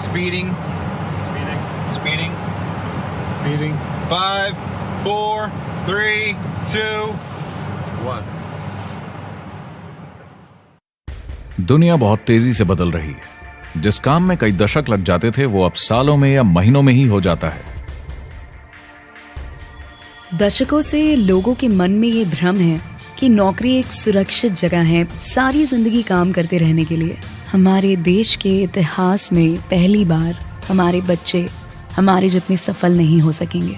Speeding. Speeding. Speeding. 5, 4, 3, 2, 1. दुनिया बहुत तेजी से बदल रही है। जिस काम में कई दशक लग जाते थे वो अब सालों में या महीनों में ही हो जाता है। दशकों से लोगों के मन में ये भ्रम है कि नौकरी एक सुरक्षित जगह है सारी जिंदगी काम करते रहने के लिए। हमारे देश के इतिहास में पहली बार हमारे बच्चे हमारे जितने सफल नहीं हो सकेंगे।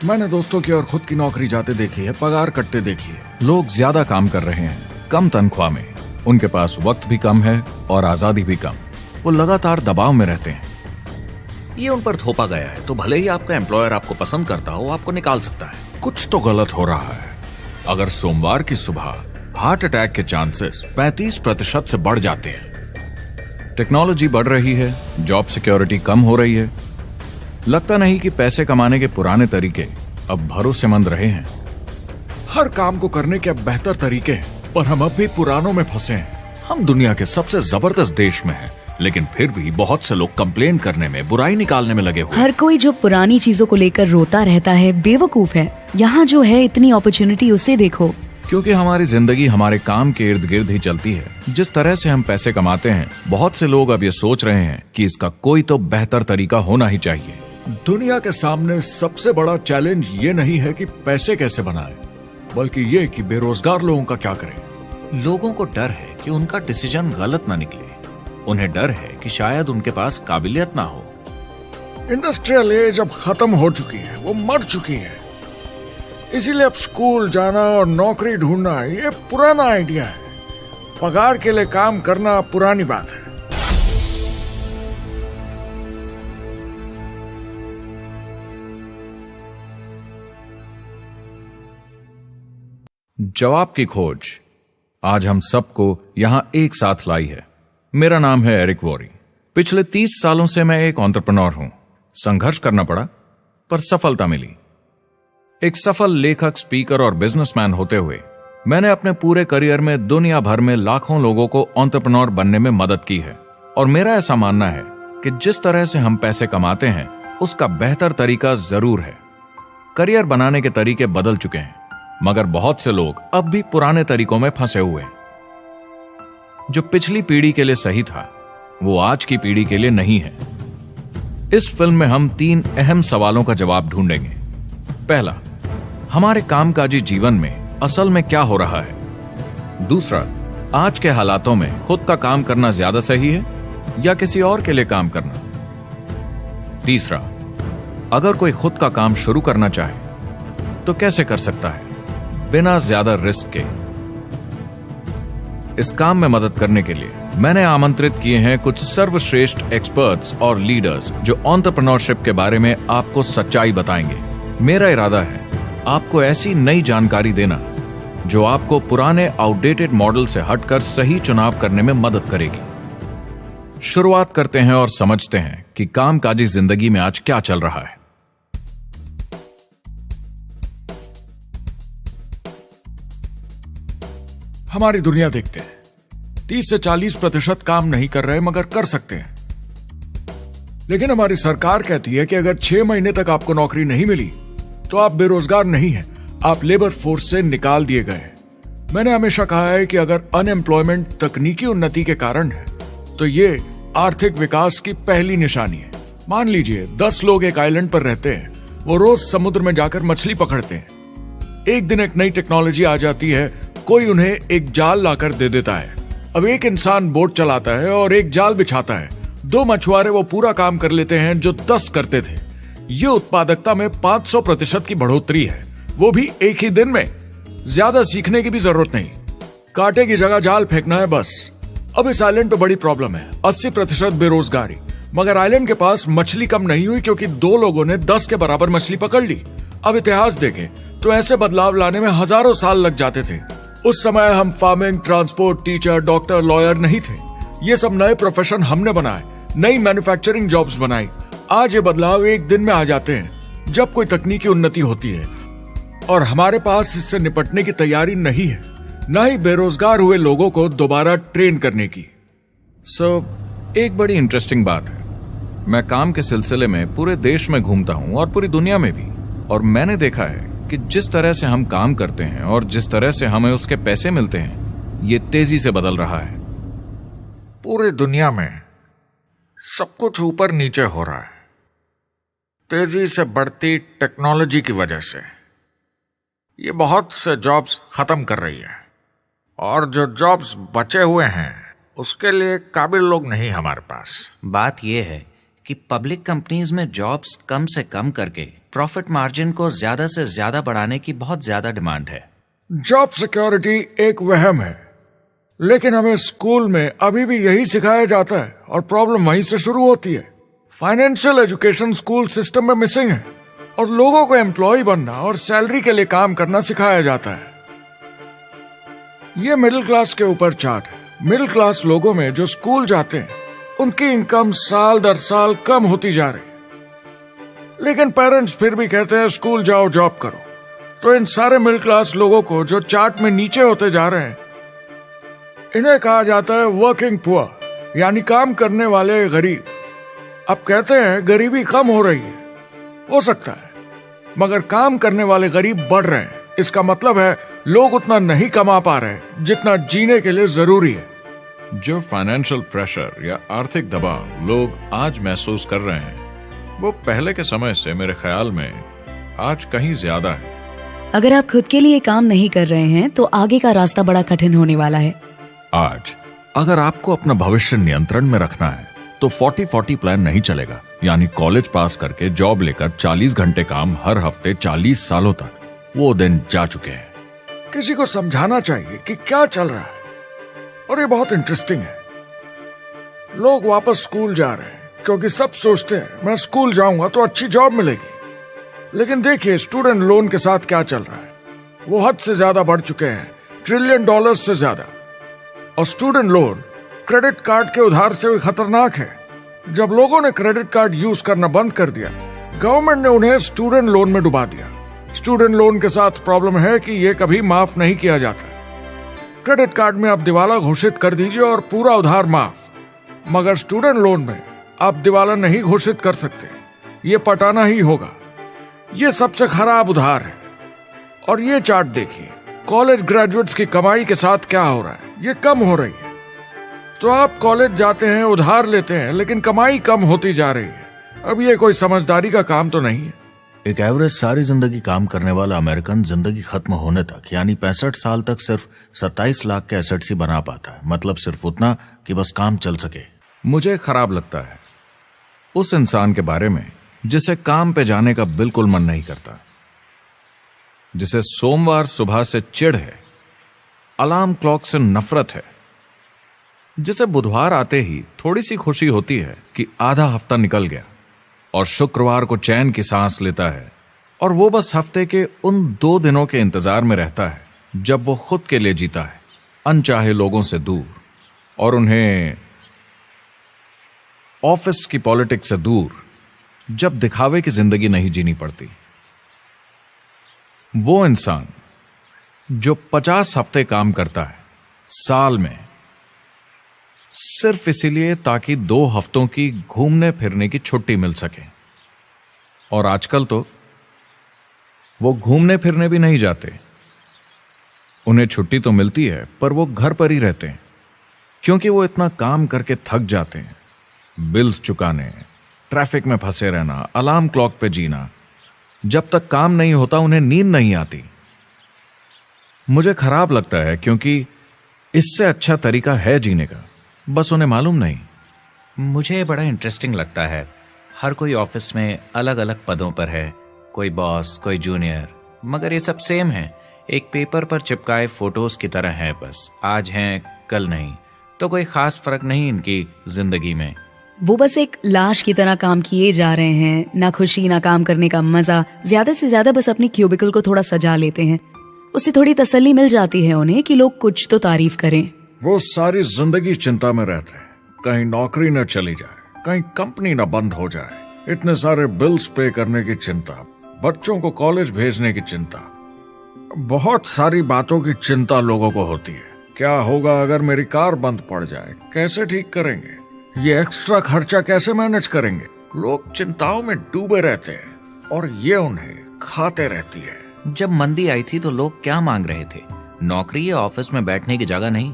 मैंने दोस्तों की और खुद की नौकरी जाते देखी है, पगार कटते देखी है। लोग ज्यादा काम कर रहे हैं कम तनख्वाह में, उनके पास वक्त भी कम है और आजादी भी कम। वो लगातार दबाव में रहते हैं। ये उन पर थोपा गया है तो भले ही आपका एम्प्लॉयर आपको पसंद करता हो, आपको निकाल सकता है। कुछ तो गलत हो रहा है। अगर सोमवार की सुबह हार्ट अटैक के चांसेस 35% से बढ़ जाते हैं। टेक्नोलॉजी बढ़ रही है, जॉब सिक्योरिटी कम हो रही है। लगता नहीं कि पैसे कमाने के पुराने तरीके अब भरोसेमंद रहे हैं। हर काम को करने के अब बेहतर तरीके हैं, पर हम अब भी पुरानों में फंसे हैं। हम दुनिया के सबसे जबरदस्त देश में हैं, लेकिन फिर भी बहुत से लोग कंप्लेन करने में, बुराई निकालने में लगे हुए। हर कोई जो पुरानी चीजों को लेकर रोता रहता है बेवकूफ है। यहाँ जो है इतनी अपॉर्चुनिटी उसे देखो। क्योंकि हमारी जिंदगी हमारे काम के इर्द गिर्द ही चलती है। जिस तरह से हम पैसे कमाते हैं, बहुत से लोग अब ये सोच रहे हैं कि इसका कोई तो बेहतर तरीका होना ही चाहिए। दुनिया के सामने सबसे बड़ा चैलेंज ये नहीं है कि पैसे कैसे बनाएं, बल्कि ये कि बेरोजगार लोगों का क्या करें। लोगों को डर है कि उनका डिसीजन गलत ना निकले। उन्हें डर है कि शायद उनके पास काबिलियत ना हो। इंडस्ट्रियल एज अब खत्म हो चुकी है, वो मर चुकी है। इसीलिए अब स्कूल जाना और नौकरी ढूंढना ये पुराना आइडिया है। पगार के लिए काम करना पुरानी बात है। जवाब की खोज आज हम सबको यहां एक साथ लाई है। मेरा नाम है एरिक वॉरी। पिछले 30 सालों से मैं एक एंटरप्रेन्योर हूं। संघर्ष करना पड़ा, पर सफलता मिली। एक सफल लेखक, स्पीकर और बिजनेसमैन होते हुए मैंने अपने पूरे करियर में दुनिया भर में लाखों लोगों को एंटरप्रेन्योर बनने में मदद की है। और मेरा ऐसा मानना है कि जिस तरह से हम पैसे कमाते हैं उसका बेहतर तरीका जरूर है। करियर बनाने के तरीके बदल चुके हैं, मगर बहुत से लोग अब भी पुराने तरीकों में फंसे हुए हैं। जो पिछली पीढ़ी के लिए सही था वो आज की पीढ़ी के लिए नहीं है। इस फिल्म में हम 3 अहम सवालों का जवाब ढूंढेंगे। पहला, हमारे कामकाजी जीवन में असल में क्या हो रहा है। दूसरा, आज के हालातों में खुद का काम करना ज्यादा सही है या किसी और के लिए काम करना। तीसरा, अगर कोई खुद का काम शुरू करना चाहे तो कैसे कर सकता है बिना ज्यादा रिस्क के। इस काम में मदद करने के लिए मैंने आमंत्रित किए हैं कुछ सर्वश्रेष्ठ एक्सपर्ट्स और लीडर्स जो एंटरप्रेन्योरशिप के बारे में आपको सच्चाई बताएंगे। मेरा इरादा है आपको ऐसी नई जानकारी देना जो आपको पुराने आउटडेटेड मॉडल से हटकर सही चुनाव करने में मदद करेगी। शुरुआत करते हैं और समझते हैं कि कामकाजी जिंदगी में आज क्या चल रहा है। हमारी दुनिया देखते हैं, 30 से 40% काम नहीं कर रहे मगर कर सकते हैं। लेकिन हमारी सरकार कहती है कि अगर 6 महीने तक आपको नौकरी नहीं मिली तो आप बेरोजगार नहीं हैं, आप लेबर फोर्स से निकाल दिए गए। मैंने हमेशा कहा है कि अगर अनएम्प्लॉयमेंट तकनीकी उन्नति के कारण है तो ये आर्थिक विकास की पहली निशानी है। मान लीजिए 10 लोग एक आइलैंड पर रहते हैं, वो रोज समुद्र में जाकर मछली पकड़ते हैं। एक दिन एक नई टेक्नोलॉजी आ जाती है, कोई उन्हें एक जाल लाकर दे देता है। अब एक इंसान बोट चलाता है और एक जाल बिछाता है। 2 मछुआरे वो पूरा काम कर लेते हैं जो 10 करते थे। ये उत्पादकता में 500% की बढ़ोतरी है, वो भी एक ही दिन में। ज्यादा सीखने की भी जरूरत नहीं, कांटे की जगह जाल फेंकना है बस। अब इस आइलैंड पे बड़ी प्रॉब्लम है, 80% बेरोजगारी। मगर आइलैंड के पास मछली कम नहीं हुई क्योंकि 2 लोगों ने 10 के बराबर मछली पकड़ ली। अब इतिहास देखें तो ऐसे बदलाव लाने में हजारों साल लग जाते थे। उस समय हम farming, transport, teacher, doctor, lawyer नहीं थे। ये सब नए प्रोफेशन हमने बनाए, नई मैन्युफैक्चरिंग जॉब्स बनाई। आज ये बदलाव एक दिन में आ जाते हैं जब कोई तकनीकी उन्नति होती है, और हमारे पास इससे निपटने की तैयारी नहीं है, न ही बेरोजगार हुए लोगों को दोबारा ट्रेन करने की। एक बड़ी इंटरेस्टिंग बात है, मैं काम के सिलसिले में पूरे देश में घूमता हूं और पूरी दुनिया में भी, और मैंने देखा है कि जिस तरह से हम काम करते हैं और जिस तरह से हमें उसके पैसे मिलते हैं, ये तेजी से बदल रहा है। पूरी दुनिया में सब कुछ ऊपर नीचे हो रहा है, तेजी से बढ़ती टेक्नोलॉजी की वजह से। ये बहुत से जॉब्स खत्म कर रही है, और जो जॉब्स बचे हुए हैं उसके लिए काबिल लोग नहीं हमारे पास। बात यह है कि पब्लिक कंपनीज में जॉब्स कम से कम करके प्रॉफिट मार्जिन को ज्यादा से ज्यादा बढ़ाने की बहुत ज्यादा डिमांड है। जॉब सिक्योरिटी एक वहम है, लेकिन हमें स्कूल में अभी भी यही सिखाया जाता है और प्रॉब्लम वहीं से शुरू होती है। फाइनेंशियल एजुकेशन स्कूल सिस्टम में मिसिंग है, और लोगों को एम्प्लॉय बनना और सैलरी के लिए काम करना सिखाया जाता है। ये मिडिल क्लास के ऊपर चार्ट है। मिडिल क्लास लोगों में जो स्कूल जाते हैं उनकी इनकम साल दर साल कम होती जा रही, लेकिन पेरेंट्स फिर भी कहते हैं स्कूल जाओ, जॉब करो। तो इन सारे मिडिल क्लास लोगों को जो चार्ट में नीचे होते जा रहे हैं, इन्हें कहा जाता है वर्किंग पुअर, यानी काम करने वाले गरीब। अब कहते हैं गरीबी कम हो रही है, हो सकता है, मगर काम करने वाले गरीब बढ़ रहे हैं। इसका मतलब है लोग उतना नहीं कमा पा रहे जितना जीने के लिए जरूरी है। जो फाइनेंशियल प्रेशर या आर्थिक दबाव लोग आज महसूस कर रहे हैं, वो पहले के समय से मेरे ख्याल में आज कहीं ज्यादा है। अगर आप खुद के लिए काम नहीं कर रहे हैं तो आगे का रास्ता बड़ा कठिन होने वाला है। आज अगर आपको अपना भविष्य नियंत्रण में रखना है तो 40-40 प्लान नहीं चलेगा, यानी कॉलेज पास करके जॉब लेकर 40 घंटे काम हर हफ्ते 40 सालों तक, वो दिन जा चुके हैं। किसी को समझाना चाहिए कि क्या चल रहा है, और ये बहुत इंटरेस्टिंग है। लोग वापस स्कूल जा रहे हैं क्योंकि सब सोचते हैं मैं स्कूल जाऊंगा तो अच्छी जॉब मिलेगी। लेकिन देखिए स्टूडेंट लोन के साथ क्या चल रहा है, वो हद से ज्यादा बढ़ चुके हैं, $1 ट्रिलियन से ज्यादा। और स्टूडेंट लोन क्रेडिट कार्ड के उधार से भी खतरनाक है। जब लोगों ने क्रेडिट कार्ड यूज करना बंद कर दिया, गवर्नमेंट ने उन्हें स्टूडेंट लोन में डुबा दिया। स्टूडेंट लोन के साथ प्रॉब्लम है कि ये कभी माफ नहीं किया जाता। क्रेडिट कार्ड में आप दिवाला घोषित कर दीजिए और पूरा उधार माफ, मगर स्टूडेंट लोन में आप दिवाला नहीं घोषित कर सकते, ये पटाना ही होगा। ये सबसे खराब उधार है। और ये चार्ट देखिए, कॉलेज ग्रेजुएट्स की कमाई के साथ क्या हो रहा है, ये कम हो रही है। तो आप कॉलेज जाते हैं, उधार लेते हैं, लेकिन कमाई कम होती जा रही है। अब ये कोई समझदारी का काम तो नहीं है। एक एवरेज सारी जिंदगी काम करने वाला अमेरिकन जिंदगी खत्म होने तक, यानी 65 साल तक सिर्फ 27 लाख के एसेट्स ही बना पाता है। मतलब सिर्फ उतना कि बस काम चल सके। मुझे खराब लगता है उस इंसान के बारे में जिसे काम पे जाने का बिल्कुल मन नहीं करता, जिसे सोमवार सुबह से चिढ़ है, अलार्म क्लॉक से नफरत है, जिसे बुधवार आते ही थोड़ी सी खुशी होती है कि आधा हफ्ता निकल गया, और शुक्रवार को चैन की सांस लेता है, और वो बस हफ्ते के उन 2 दिनों के इंतजार में रहता है जब वो खुद के लिए जीता है, अनचाहे लोगों से दूर, और उन्हें ऑफिस की पॉलिटिक्स से दूर, जब दिखावे की जिंदगी नहीं जीनी पड़ती। वो इंसान जो 50 हफ्ते काम करता है साल में, सिर्फ इसीलिए ताकि 2 हफ्तों की घूमने फिरने की छुट्टी मिल सके। और आजकल तो वो घूमने फिरने भी नहीं जाते। उन्हें छुट्टी तो मिलती है पर वो घर पर ही रहते हैं, क्योंकि वो इतना काम करके थक जाते हैं। बिल्स चुकाने, ट्रैफिक में फंसे रहना, अलार्म क्लॉक पे जीना, जब तक काम नहीं होता उन्हें नींद नहीं आती। मुझे खराब लगता है क्योंकि इससे अच्छा तरीका है जीने का, बस उन्हें मालूम नहीं। मुझे बड़ा इंटरेस्टिंग लगता है, हर कोई ऑफिस में अलग अलग पदों पर है, कोई बॉस, कोई जूनियर, मगर ये सब सेम है, एक पेपर पर चिपकाए फोटोज की तरह है। बस आज हैं कल नहीं, तो कोई खास फर्क नहीं इनकी जिंदगी में। वो बस एक लाश की तरह काम किए जा रहे हैं, ना खुशी ना काम करने का मजा। ज्यादा से ज्यादा बस अपनी क्यूबिकल को थोड़ा सजा लेते हैं, उससे थोड़ी तसल्ली मिल जाती है उन्हें कि लोग कुछ तो तारीफ करें। वो सारी जिंदगी चिंता में रहते हैं, कहीं नौकरी न चली जाए, कहीं कंपनी न बंद हो जाए, इतने सारे बिल्स पे करने की चिंता, बच्चों को कॉलेज भेजने की चिंता, बहुत सारी बातों की चिंता लोगों को होती है। क्या होगा अगर मेरी कार बंद पड़ जाए, कैसे ठीक करेंगे, ये एक्स्ट्रा खर्चा कैसे मैनेज करेंगे? लोग चिंताओं में डूबे रहते हैं और ये उन्हें खाते रहती है। जब मंदी आई थी तो लोग क्या मांग रहे थे? नौकरी या ऑफिस में बैठने की जगह नहीं,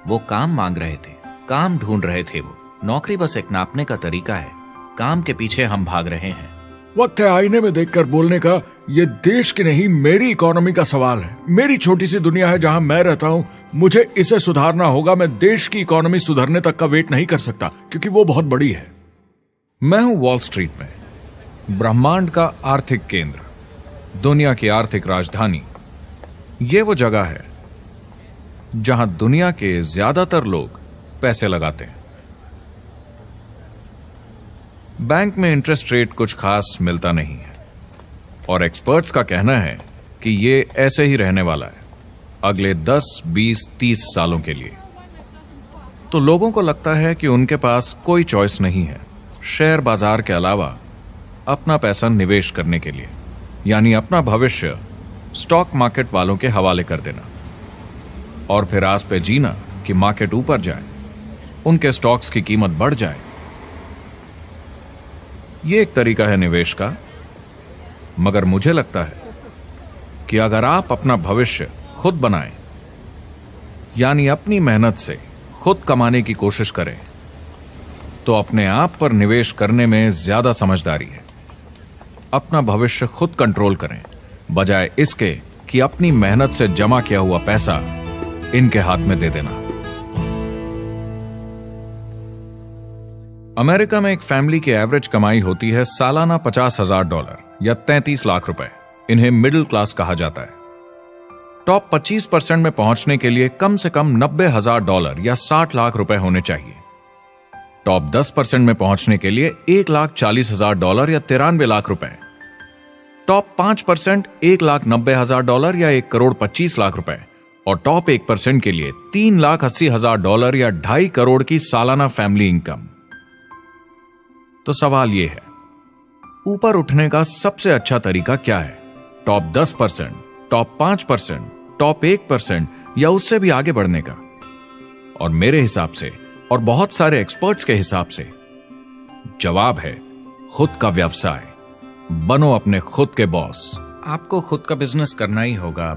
वो काम मांग रहे थे, काम ढूंढ रहे थे। वो नौकरी बस एक नापने का तरीका है, काम के पीछे हम भाग रहे हैं। वक्त है आईने में देखकर बोलने का। ये देश की नहीं, मेरी इकोनॉमी का सवाल है। मेरी छोटी सी दुनिया है जहां मैं रहता हूं, मुझे इसे सुधारना होगा। मैं देश की इकोनॉमी सुधरने तक का वेट नहीं कर सकता क्योंकि वो बहुत बड़ी है। मैं हूं वॉल स्ट्रीट में, ब्रह्मांड का आर्थिक केंद्र, दुनिया की आर्थिक राजधानी। ये वो जगह है जहां दुनिया के ज्यादातर लोग पैसे लगाते हैं। बैंक में इंटरेस्ट रेट कुछ खास मिलता नहीं है और एक्सपर्ट्स का कहना है कि ये ऐसे ही रहने वाला है अगले 10, 20, 30 सालों के लिए। तो लोगों को लगता है कि उनके पास कोई चॉइस नहीं है शेयर बाजार के अलावा अपना पैसा निवेश करने के लिए, यानी अपना भविष्य स्टॉक मार्केट वालों के हवाले कर देना और फिर आस पे जीना कि मार्केट ऊपर जाए, उनके स्टॉक्स की कीमत बढ़ जाए। यह एक तरीका है निवेश का, मगर मुझे लगता है कि अगर आप अपना भविष्य खुद बनाएं, यानी अपनी मेहनत से खुद कमाने की कोशिश करें, तो अपने आप पर निवेश करने में ज्यादा समझदारी है। अपना भविष्य खुद कंट्रोल करें, बजाय इसके कि अपनी मेहनत से जमा किया हुआ पैसा इनके हाथ में दे देना। अमेरिका में एक फैमिली की एवरेज कमाई होती है सालाना $50,000 या 33 लाख रुपए। इन्हें मिडिल क्लास कहा जाता है। टॉप 25% में पहुंचने के लिए कम से कम $90,000 या 60 लाख रुपए होने चाहिए। टॉप 10% में पहुंचने के लिए $1,40,000 या 93 लाख रुपए। टॉप 5% $1,90,000 या 1,25 लाख रुपए और टॉप 1% के लिए $3,80,000 या 2.5 करोड़ की सालाना फैमिली इनकम। तो सवाल यह है, ऊपर उठने का सबसे अच्छा तरीका क्या है? टॉप 10%, टॉप 5%, टॉप 1% या उससे भी आगे बढ़ने का? और मेरे हिसाब से और बहुत सारे एक्सपर्ट्स के हिसाब से जवाब है खुद का व्यवसाय। बनो अपने खुद के बॉस। आपको खुद का बिजनेस करना ही होगा।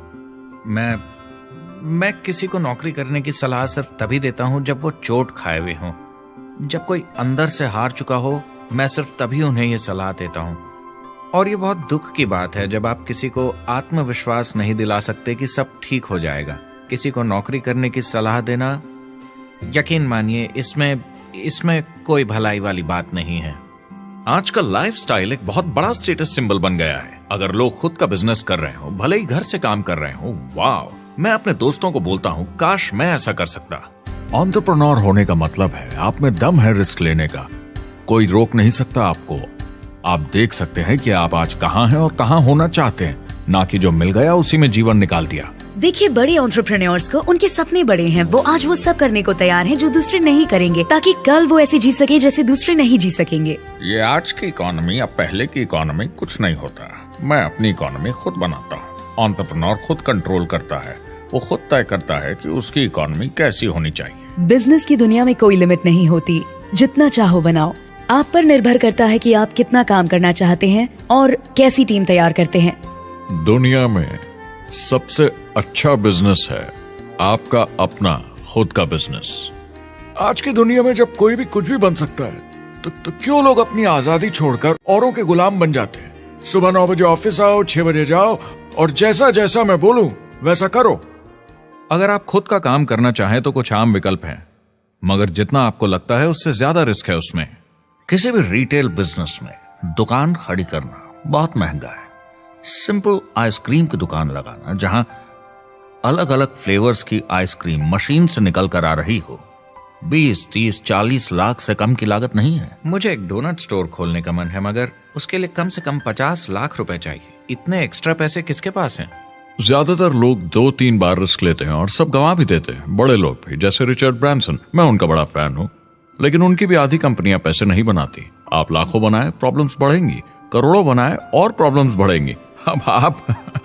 मैं किसी को नौकरी करने की सलाह सिर्फ तभी देता हूं जब वो चोट खाए हुए हों। जब कोई अंदर से हार चुका हो, मैं सिर्फ तभी उन्हें यह सलाह देता हूं। और ये बहुत दुख की बात है जब आप किसी को आत्मविश्वास नहीं दिला सकते कि सब ठीक हो जाएगा। किसी को नौकरी करने की सलाह देना, यकीन मानिए, इसमें कोई भलाई वाली बात नहीं है। आजकल लाइफस्टाइल एक बहुत बड़ा स्टेटस सिंबल बन गया है। अगर लोग खुद का बिजनेस कर रहे हो, भले ही घर से काम कर रहे हो, वाह! मैं अपने दोस्तों को बोलता हूं, काश मैं ऐसा कर सकता। एंटरप्रेन्योर होने का मतलब है आप में दम है रिस्क लेने का। कोई रोक नहीं सकता आपको। आप देख सकते हैं कि आप आज कहां हैं और कहां होना चाहते हैं, ना कि जो मिल गया उसी में जीवन निकाल दिया। देखिए, बड़े एंटरप्रेन्योर्स को उनके सपने बड़े हैं। वो आज वो सब करने को तैयार हैं जो दूसरे नहीं करेंगे, ताकि कल वो ऐसे जी सके जैसे दूसरे नहीं जी सकेंगे। ये आज की इकोनॉमी अब पहले की इकोनॉमी कुछ नहीं होता। मैं अपनी इकोनॉमी खुद बनाता हूँ। एंटरप्रेन्योर खुद कंट्रोल करता है। वो खुद तय करता है कि उसकी इकोनॉमी कैसी होनी चाहिए। बिजनेस की दुनिया में कोई लिमिट नहीं होती। जितना चाहो बनाओ। आप पर निर्भर करता है कि आप कितना काम करना चाहते हैं और कैसी टीम तैयार करते हैं। दुनिया में सबसे अच्छा बिजनेस है आपका अपना खुद का बिजनेस। आज की दुनिया में जब कोई भी कुछ भी बन सकता है, तो क्यों लोग अपनी आजादी छोड़कर औरों के गुलाम बन जाते हैं? सुबह 9 बजे ऑफिस आओ, 6 बजे जाओ और जैसा जैसा मैं बोलूं वैसा करो। अगर आप खुद का काम करना चाहें तो कुछ आम विकल्प हैं, मगर जितना आपको लगता है उससे ज्यादा रिस्क है उसमें। किसी भी रिटेल बिजनेस में दुकान खड़ी करना बहुत महंगा है। सिंपल आइसक्रीम की दुकान लगाना जहां अलग अलग फ्लेवर्स की आइसक्रीम मशीन से निकल कर आ रही हो, 20, 30, 40 लाख से कम की लागत नहीं है। मुझे एक डोनट स्टोर खोलने का मन है, मगर उसके लिए कम से कम 50 लाख रुपए चाहिए। इतने एक्स्ट्रा पैसे किसके पास हैं? ज्यादातर लोग 2-3 बार रिस्क लेते हैं और सब गंवा भी देते हैं। बड़े लोग भी, जैसे रिचर्ड ब्रांसन। मैं उनका बड़ा फैन हूं, लेकिन उनकी भी आधी कंपनियां पैसे नहीं बनाती। आप लाखों बनाए, प्रॉब्लम्स बढ़ेंगी। करोड़ों बनाए और प्रॉब्लम्स बढ़ेंगी। अब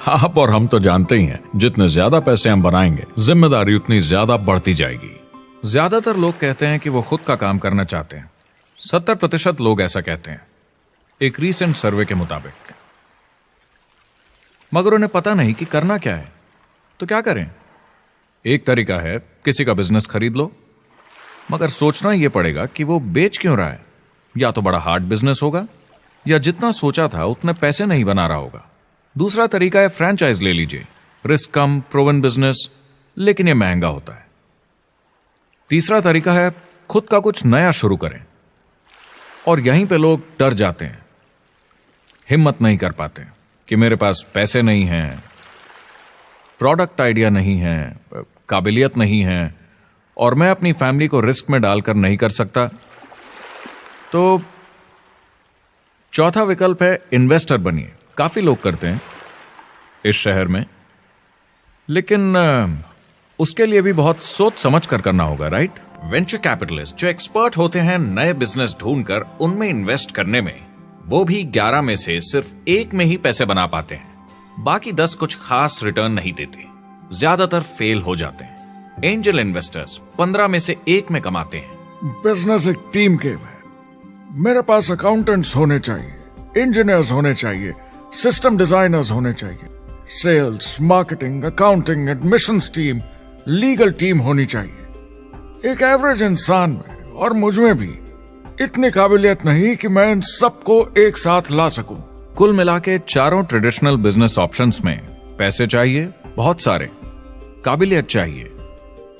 आप और हम तो जानते ही हैं, जितने ज्यादा पैसे हम बनाएंगे, जिम्मेदारी उतनी ज्यादा बढ़ती जाएगी। ज्यादातर लोग कहते हैं कि वो खुद का काम करना चाहते हैं। 70% लोग ऐसा कहते हैं, एक रीसेंट सर्वे के मुताबिक। मगर उन्हें पता नहीं कि करना क्या है। तो क्या करें? एक तरीका है किसी का बिजनेस खरीद लो, मगर सोचना यह पड़ेगा कि वो बेच क्यों रहा है। या तो बड़ा हार्ड बिजनेस होगा, या जितना सोचा था उतने पैसे नहीं बना रहा होगा। दूसरा तरीका है फ्रेंचाइज ले लीजिए, रिस्क कम, प्रूवन बिजनेस, लेकिन यह महंगा होता है। तीसरा तरीका है खुद का कुछ नया शुरू करें, और यहीं पे लोग डर जाते हैं, हिम्मत नहीं कर पाते कि मेरे पास पैसे नहीं हैं, प्रोडक्ट आइडिया नहीं है, काबिलियत नहीं है, और मैं अपनी फैमिली को रिस्क में डालकर नहीं कर सकता। तो चौथा विकल्प है इन्वेस्टर बनिए। काफी लोग करते हैं इस शहर में, लेकिन उसके लिए भी बहुत सोच समझ कर करना होगा, राइट? वेंचर कैपिटलिस्ट जो एक्सपर्ट होते हैं नए बिजनेस ढूंढकर उनमें इन्वेस्ट करने में, वो भी 11 में से सिर्फ 1 में ही पैसे बना पाते हैं। बाकी 10 कुछ खास रिटर्न नहीं देते, ज्यादातर फेल हो जाते हैं। एंजल इन्वेस्टर्स 15 में से 1 में कमाते हैं। बिजनेस एक टीम गेम है। मेरे पास अकाउंटेंट्स होने चाहिए, इंजीनियर्स होने चाहिए, सिस्टम डिजाइनर्स होने चाहिए, sales, marketing, accounting, admissions team, legal team होनी चाहिए। एक एवरेज इंसान में और मुझ में भी इतनी काबिलियत नहीं कि मैं इन सबको एक साथ ला सकूं। कुल मिला के चारों ट्रेडिशनल बिजनेस ऑप्शंस में पैसे चाहिए बहुत सारे, काबिलियत चाहिए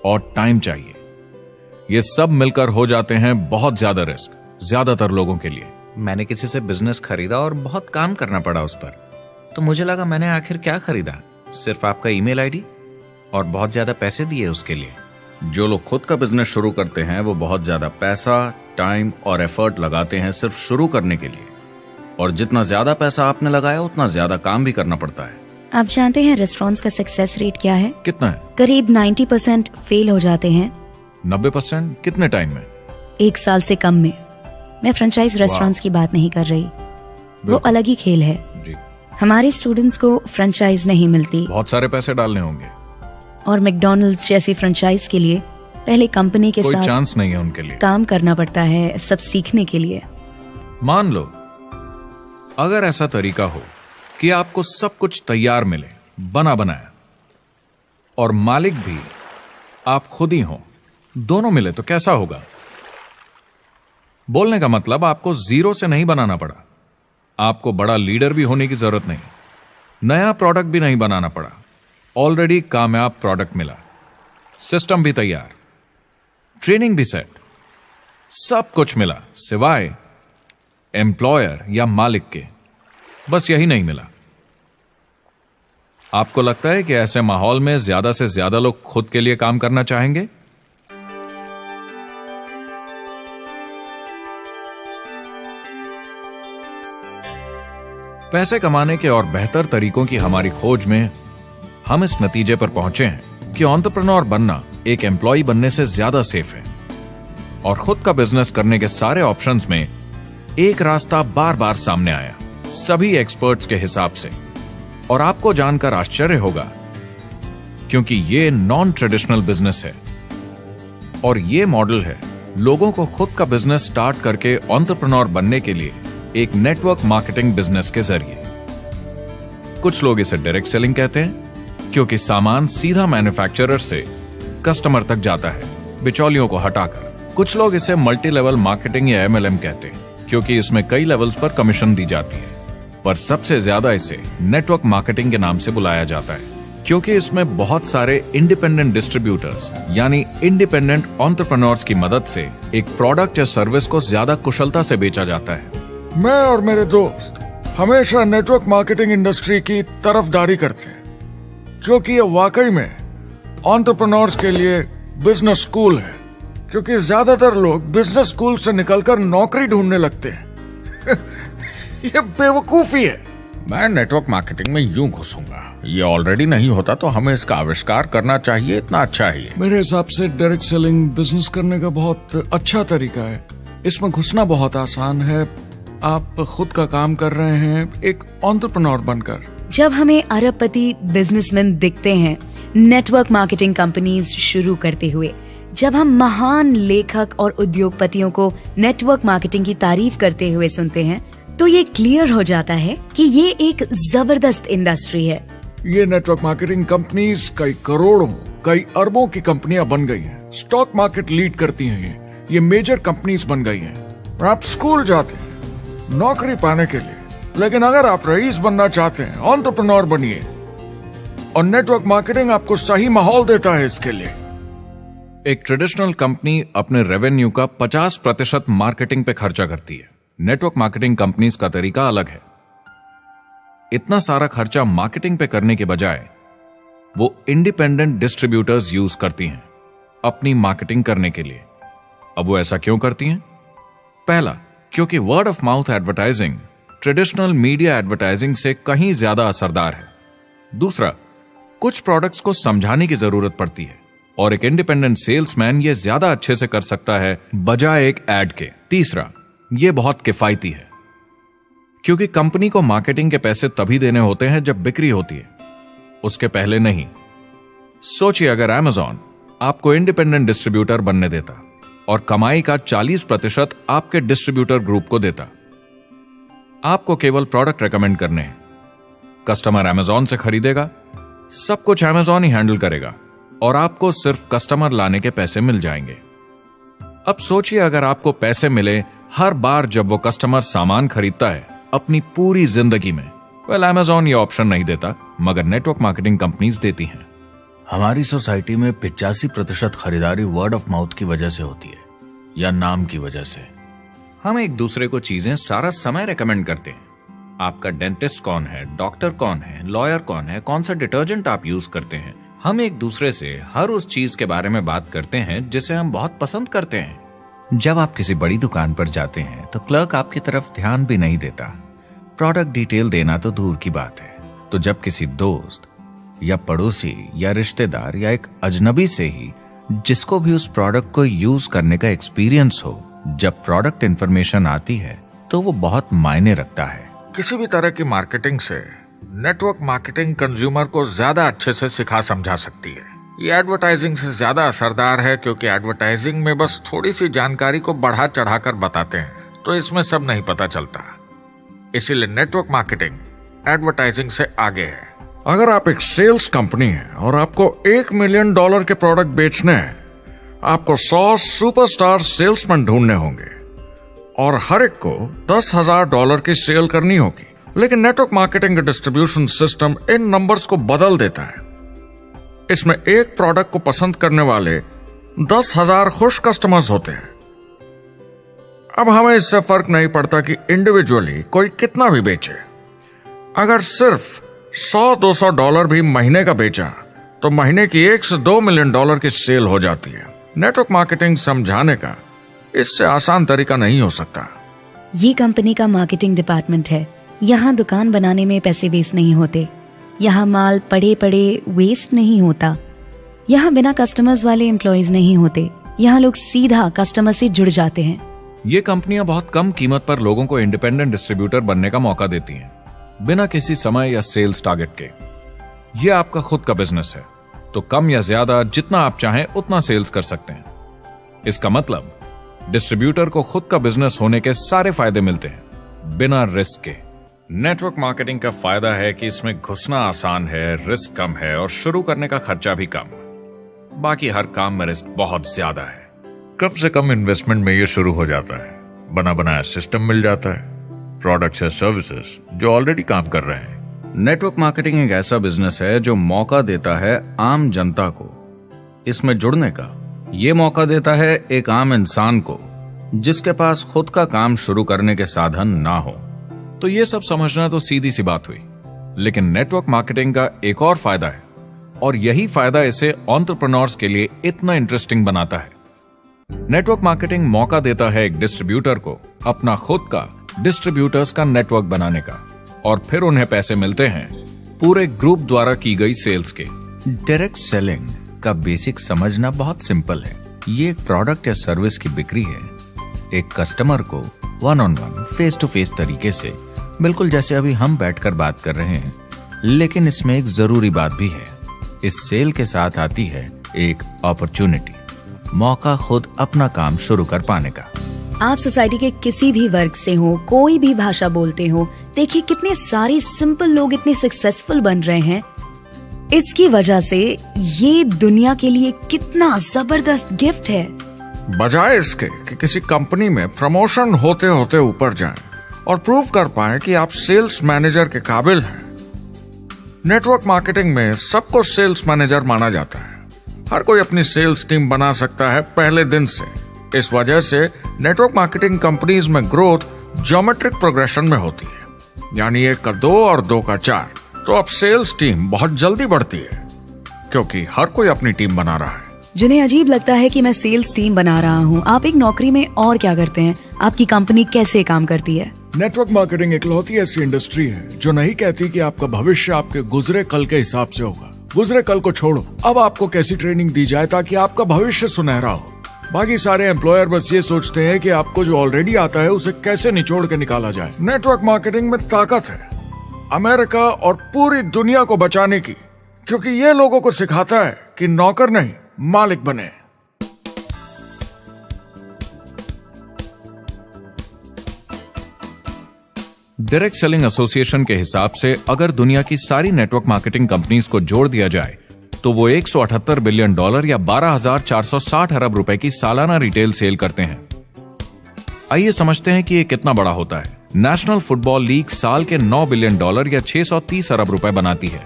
और टाइम चाहिए। ये सब मिलकर हो जाते हैं बहुत ज्यादा रिस्क ज्यादातर लोगों के लिए। मैंने किसी से बिजनेस खरीदा और बहुत काम करना पड़ा उस पर। तो मुझे लगा मैंने आखिर क्या खरीदा, सिर्फ आपका ईमेल आईडी, और बहुत ज्यादा पैसे दिए उसके लिए। जो लोग खुद का बिजनेस शुरू करते हैं वो बहुत ज्यादा पैसा, टाइम और एफर्ट लगाते हैं सिर्फ शुरू करने के लिए, और जितना ज्यादा पैसा आपने लगाया उतना ज्यादा काम भी करना पड़ता है। आप जानते हैं रेस्टोरेंट्स का सक्सेस रेट क्या है? कितना है? करीब 90% फेल हो जाते हैं। 90%? कितने टाइम में? 1 साल से कम में। मैं फ्रेंचाइज रेस्टोरेंट्स की बात नहीं कर रही, वो अलग ही खेल है। जी। हमारे स्टूडेंट्स को फ्रेंचाइज नहीं मिलती, बहुत सारे पैसे डालने होंगे, और मैकडॉनल्ड्स जैसी फ्रेंचाइज के लिए पहले कंपनी के कोई साथ चांस नहीं है उनके लिए। काम करना पड़ता है सब सीखने के लिए। मान लो अगर ऐसा तरीका हो कि आपको सब कुछ तैयार मिले, बना बनाया, और मालिक भी आप खुद ही हो, दोनों मिले, तो कैसा होगा? बोलने का मतलब आपको जीरो से नहीं बनाना पड़ा, आपको बड़ा लीडर भी होने की जरूरत नहीं, नया प्रोडक्ट भी नहीं बनाना पड़ा, ऑलरेडी कामयाब प्रोडक्ट मिला, सिस्टम भी तैयार, ट्रेनिंग भी सेट, सब कुछ मिला सिवाय एम्प्लॉयर या मालिक के। बस यही नहीं मिला। आपको लगता है कि ऐसे माहौल में ज्यादा से ज्यादा लोग खुद के लिए काम करना चाहेंगे? पैसे कमाने के और बेहतर तरीकों की हमारी खोज में हम इस नतीजे पर पहुंचे हैं कि एंटरप्रेन्योर बनना एक एम्प्लॉय बनने से ज्यादा सेफ है, और खुद का बिजनेस करने के सारे ऑप्शंस में एक रास्ता बार बार सामने आया सभी एक्सपर्ट्स के हिसाब से। और आपको जानकर आश्चर्य होगा, क्योंकि ये नॉन ट्रेडिशनल बिजनेस है, और ये मॉडल है लोगों को खुद का बिजनेस स्टार्ट करके एंटरप्रेन्योर बनने के लिए एक नेटवर्क मार्केटिंग बिजनेस के जरिए। कुछ लोग इसे डायरेक्ट सेलिंग कहते हैं, क्योंकि सामान सीधा मैन्युफैक्चरर से कस्टमर तक जाता है बिचौलियों को हटाकर। कुछ लोग इसे मल्टी लेवल मार्केटिंग या MLM कहते हैं, क्योंकि इसमें कई लेवल्स पर कमीशन दी जाती है। पर सबसे ज्यादा इसे नेटवर्क मार्केटिंग के नाम से बुलाया जाता है, क्योंकि इसमें बहुत सारे इंडिपेंडेंट डिस्ट्रीब्यूटर्स यानी इंडिपेंडेंट एंटरप्रेन्योर्स की मदद से एक प्रोडक्ट या सर्विस को ज्यादा कुशलता से बेचा जाता है। मैं और मेरे दोस्त हमेशा नेटवर्क मार्केटिंग इंडस्ट्री की तरफदारी करते हैं, क्योंकि ये वाकई में एंटरप्रेन्योर्स के लिए बिजनेस स्कूल है। क्योंकि ज्यादातर लोग बिजनेस स्कूल से निकलकर नौकरी ढूंढने लगते हैं। ये बेवकूफी है। मैं नेटवर्क मार्केटिंग में यूं घुसूंगा, ये ऑलरेडी नहीं होता तो हमें इसका आविष्कार करना चाहिए, इतना अच्छा है ये। मेरे हिसाब से डायरेक्ट सेलिंग बिजनेस करने का बहुत अच्छा तरीका है। इसमें घुसना बहुत आसान है। आप खुद का काम कर रहे हैं एक एंटरप्रेन्योर बनकर। जब हमें अरबपति बिजनेसमैन दिखते हैं नेटवर्क मार्केटिंग कंपनीज शुरू करते हुए, जब हम महान लेखक और उद्योगपतियों को नेटवर्क मार्केटिंग की तारीफ करते हुए सुनते हैं तो ये क्लियर हो जाता है कि ये एक जबरदस्त इंडस्ट्री है। ये नेटवर्क मार्केटिंग कंपनीज कई करोड़ों, कई अरबों की कंपनियां बन गई हैं। स्टॉक मार्केट लीड करती हैं ये मेजर कंपनीज बन गई हैं। आप स्कूल जाते हैं नौकरी पाने के लिए, लेकिन अगर आप रईस बनना चाहते हैं, एंटरप्रेन्योर बनिए, और नेटवर्क मार्केटिंग आपको सही माहौल देता है इसके लिए। एक ट्रेडिशनल कंपनी अपने रेवेन्यू का 50% मार्केटिंग पे खर्चा करती है। नेटवर्क मार्केटिंग कंपनीज का तरीका अलग है। इतना सारा खर्चा मार्केटिंग पे करने के बजाय वो इंडिपेंडेंट डिस्ट्रीब्यूटर्स यूज करती हैं अपनी मार्केटिंग करने के लिए। अब वो ऐसा क्यों करती हैं? पहला, क्योंकि word of mouth advertising traditional media advertising से कहीं ज्यादा असरदार है। दूसरा, कुछ प्रोडक्ट्स को समझाने की जरूरत पड़ती है और एक इंडिपेंडेंट सेल्समैन ये ज्यादा अच्छे से कर सकता है बजाय एक एड के। तीसरा, ये बहुत किफायती है क्योंकि कंपनी को मार्केटिंग के पैसे तभी देने होते हैं जब बिक्री होती है, उसके पहले नहीं। सोचिए अगर Amazon आपको इंडिपेंडेंट डिस्ट्रीब्यूटर बनने देता और कमाई का 40% आपके डिस्ट्रीब्यूटर ग्रुप को देता। आपको केवल प्रोडक्ट रेकमेंड करने हैं, कस्टमर Amazon से खरीदेगा, सब कुछ Amazon ही हैंडल करेगा और आपको सिर्फ कस्टमर लाने के पैसे मिल जाएंगे। अब सोचिए अगर आपको पैसे मिले हर बार जब वो कस्टमर सामान खरीदता है अपनी पूरी जिंदगी में। Amazon ये ऑप्शन नहीं देता, मगर नेटवर्क मार्केटिंग कंपनीज देती हैं। हमारी सोसाइटी में 85% खरीदारी वर्ड ऑफ माउथ की वजह से होती है या नाम की वजह से। हम एक दूसरे को चीजें सारा समय रेकमेंड करते हैं। आपका डेंटिस्ट कौन है, डॉक्टर कौन है, लॉयर कौन है, कौन सा डिटर्जेंट आप यूज करते हैं। हम एक दूसरे से हर उस चीज के बारे में बात करते हैं जिसे हम बहुत पसंद करते हैं। जब आप किसी बड़ी दुकान पर जाते हैं तो क्लर्क आपकी तरफ ध्यान भी नहीं देता, प्रोडक्ट डिटेल देना तो दूर की बात है। तो जब किसी दोस्त या पड़ोसी या रिश्तेदार या एक अजनबी से ही जिसको भी उस प्रोडक्ट को यूज करने का एक्सपीरियंस हो, जब प्रोडक्ट इंफॉर्मेशन आती है तो वो बहुत मायने रखता है। किसी भी तरह की मार्केटिंग से नेटवर्क मार्केटिंग कंज्यूमर को ज्यादा अच्छे से सिखा समझा सकती है। ये एडवर्टाइजिंग से ज्यादा असरदार है क्योंकि एडवर्टाइजिंग में बस थोड़ी सी जानकारी को बढ़ा चढ़ाकर बताते हैं, तो इसमें सब नहीं पता चलता। इसीलिए नेटवर्क मार्केटिंग एडवर्टाइजिंग से आगे है। अगर आप एक सेल्स कंपनी है और आपको $1 मिलियन के प्रोडक्ट बेचने हैं, आपको 100 सुपरस्टार सेल्समैन ढूंढने होंगे और हर एक को $10,000 की सेल करनी होगी। लेकिन नेटवर्क मार्केटिंग का डिस्ट्रीब्यूशन सिस्टम इन नंबर्स को बदल देता है। इसमें एक प्रोडक्ट को पसंद करने वाले 10,000 खुश कस्टमर्स होते हैं। अब हमें इससे फर्क नहीं पड़ता कि इंडिविजुअली कोई कितना भी बेचे। अगर सिर्फ $100-200 भी महीने का बेचा तो महीने की $1 से $2 मिलियन की सेल हो जाती है। नेटवर्क मार्केटिंग समझाने का इससे आसान तरीका नहीं हो सकता। ये कंपनी का मार्केटिंग डिपार्टमेंट है। यहाँ दुकान बनाने में पैसे वेस्ट नहीं होते, यहाँ माल पड़े पड़े वेस्ट नहीं होता, यहाँ बिना कस्टमर्स वाले एम्प्लॉयज नहीं होते, यहाँ लोग सीधा कस्टमर से जुड़ जाते हैं। ये कंपनियां बहुत कम कीमत पर लोगों को इंडिपेंडेंट डिस्ट्रीब्यूटर बनने का मौका देती हैं, बिना किसी समय या सेल्स टारगेट के। ये आपका खुद का बिजनेस है, तो कम या ज्यादा जितना आप चाहें उतना सेल्स कर सकते हैं। इसका मतलब डिस्ट्रीब्यूटर को खुद का बिजनेस होने के सारे फायदे मिलते हैं, बिना रिस्क के। नेटवर्क मार्केटिंग का फायदा है कि इसमें घुसना आसान है, रिस्क कम है और शुरू करने का खर्चा भी कम। बाकी हर काम में रिस्क बहुत ज्यादा है। कम से कम इन्वेस्टमेंट में ये शुरू हो जाता है, बना बनाया सिस्टम मिल जाता है, प्रोडक्ट्स या सर्विसेज जो ऑलरेडी काम कर रहे हैं। नेटवर्क मार्केटिंग एक ऐसा बिजनेस है जो मौका देता है आम जनता को इसमें जुड़ने का। ये मौका देता है एक आम इंसान को जिसके पास खुद का काम शुरू करने के साधन ना हो। तो ये सब समझना तो सीधी सी बात हुई, लेकिन नेटवर्क मार्केटिंग का एक और फायदा है और यही फायदा इसे एंटरप्रेन्योर्स के लिए इतना इंटरेस्टिंग बनाता है। नेटवर्क मार्केटिंग मौका देता है एक डिस्ट्रीब्यूटर को अपना खुद का डिस्ट्रीब्यूटर्स का नेटवर्क बनाने का, और फिर उन्हें पैसे मिलते हैं पूरे ग्रुप द्वारा की गई सेल्स के। डायरेक्ट सेलिंग का बेसिक समझना बहुत सिंपल है। ये एक प्रोडक्ट या सर्विस की बिक्री है, एक कस्टमर को वन-ऑन-वन, फेस टू फेस तरीके से, बिल्कुल जैसे अभी हम बैठकर बात कर रहे हैं। लेकिन इसमें एक जरूरी बात भी है, इस सेल के साथ आती है एक अपॉर्चुनिटी। मौका खुद अपना काम शुरू कर पाने का। आप सोसाइटी के किसी भी वर्ग से हो, कोई भी भाषा बोलते हो, देखिए कितने सारे सिंपल लोग इतने सक्सेसफुल बन रहे हैं। इसकी वजह से ये दुनिया के लिए कितना जबरदस्त गिफ्ट है। बजाय इसके कि किसी कंपनी में प्रमोशन होते होते ऊपर जाएं और प्रूव कर पाएं कि आप सेल्स मैनेजर के काबिल हैं, नेटवर्क मार्केटिंग में सबको सेल्स मैनेजर माना जाता है। हर कोई अपनी सेल्स टीम बना सकता है पहले दिन से। इस वजह से नेटवर्क मार्केटिंग कंपनीज में ग्रोथ ज्योमेट्रिक प्रोग्रेशन में होती है, यानी 1 का 2 और 2 का 4। तो अब सेल्स टीम बहुत जल्दी बढ़ती है क्योंकि हर कोई अपनी टीम बना रहा है। जिन्हें अजीब लगता है कि मैं सेल्स टीम बना रहा हूँ, आप एक नौकरी में और क्या करते हैं? आपकी कंपनी कैसे काम करती है? नेटवर्क मार्केटिंग इकलौती ऐसी इंडस्ट्री है जो नहीं कहती कि आपका भविष्य आपके गुजरे कल के हिसाब से होगा। गुजरे कल को छोड़ो, अब आपको कैसी ट्रेनिंग दी जाए ताकि आपका भविष्य सुनहरा हो। बाकी सारे एम्प्लॉयर बस ये सोचते हैं कि आपको जो ऑलरेडी आता है उसे कैसे निचोड़ के निकाला जाए। नेटवर्क मार्केटिंग में ताकत है अमेरिका और पूरी दुनिया को बचाने की, क्योंकि ये लोगों को सिखाता है कि नौकर नहीं मालिक बने। डायरेक्ट सेलिंग एसोसिएशन के हिसाब से अगर दुनिया की सारी नेटवर्क मार्केटिंग कंपनीज को जोड़ दिया जाए तो वो $178 बिलियन या 12,460 अरब रुपए की सालाना रिटेल सेल करते हैं। आइए समझते हैं कि ये कितना बड़ा होता है। नेशनल फुटबॉल लीग साल के $9 बिलियन या 630 अरब रुपए बनाती है।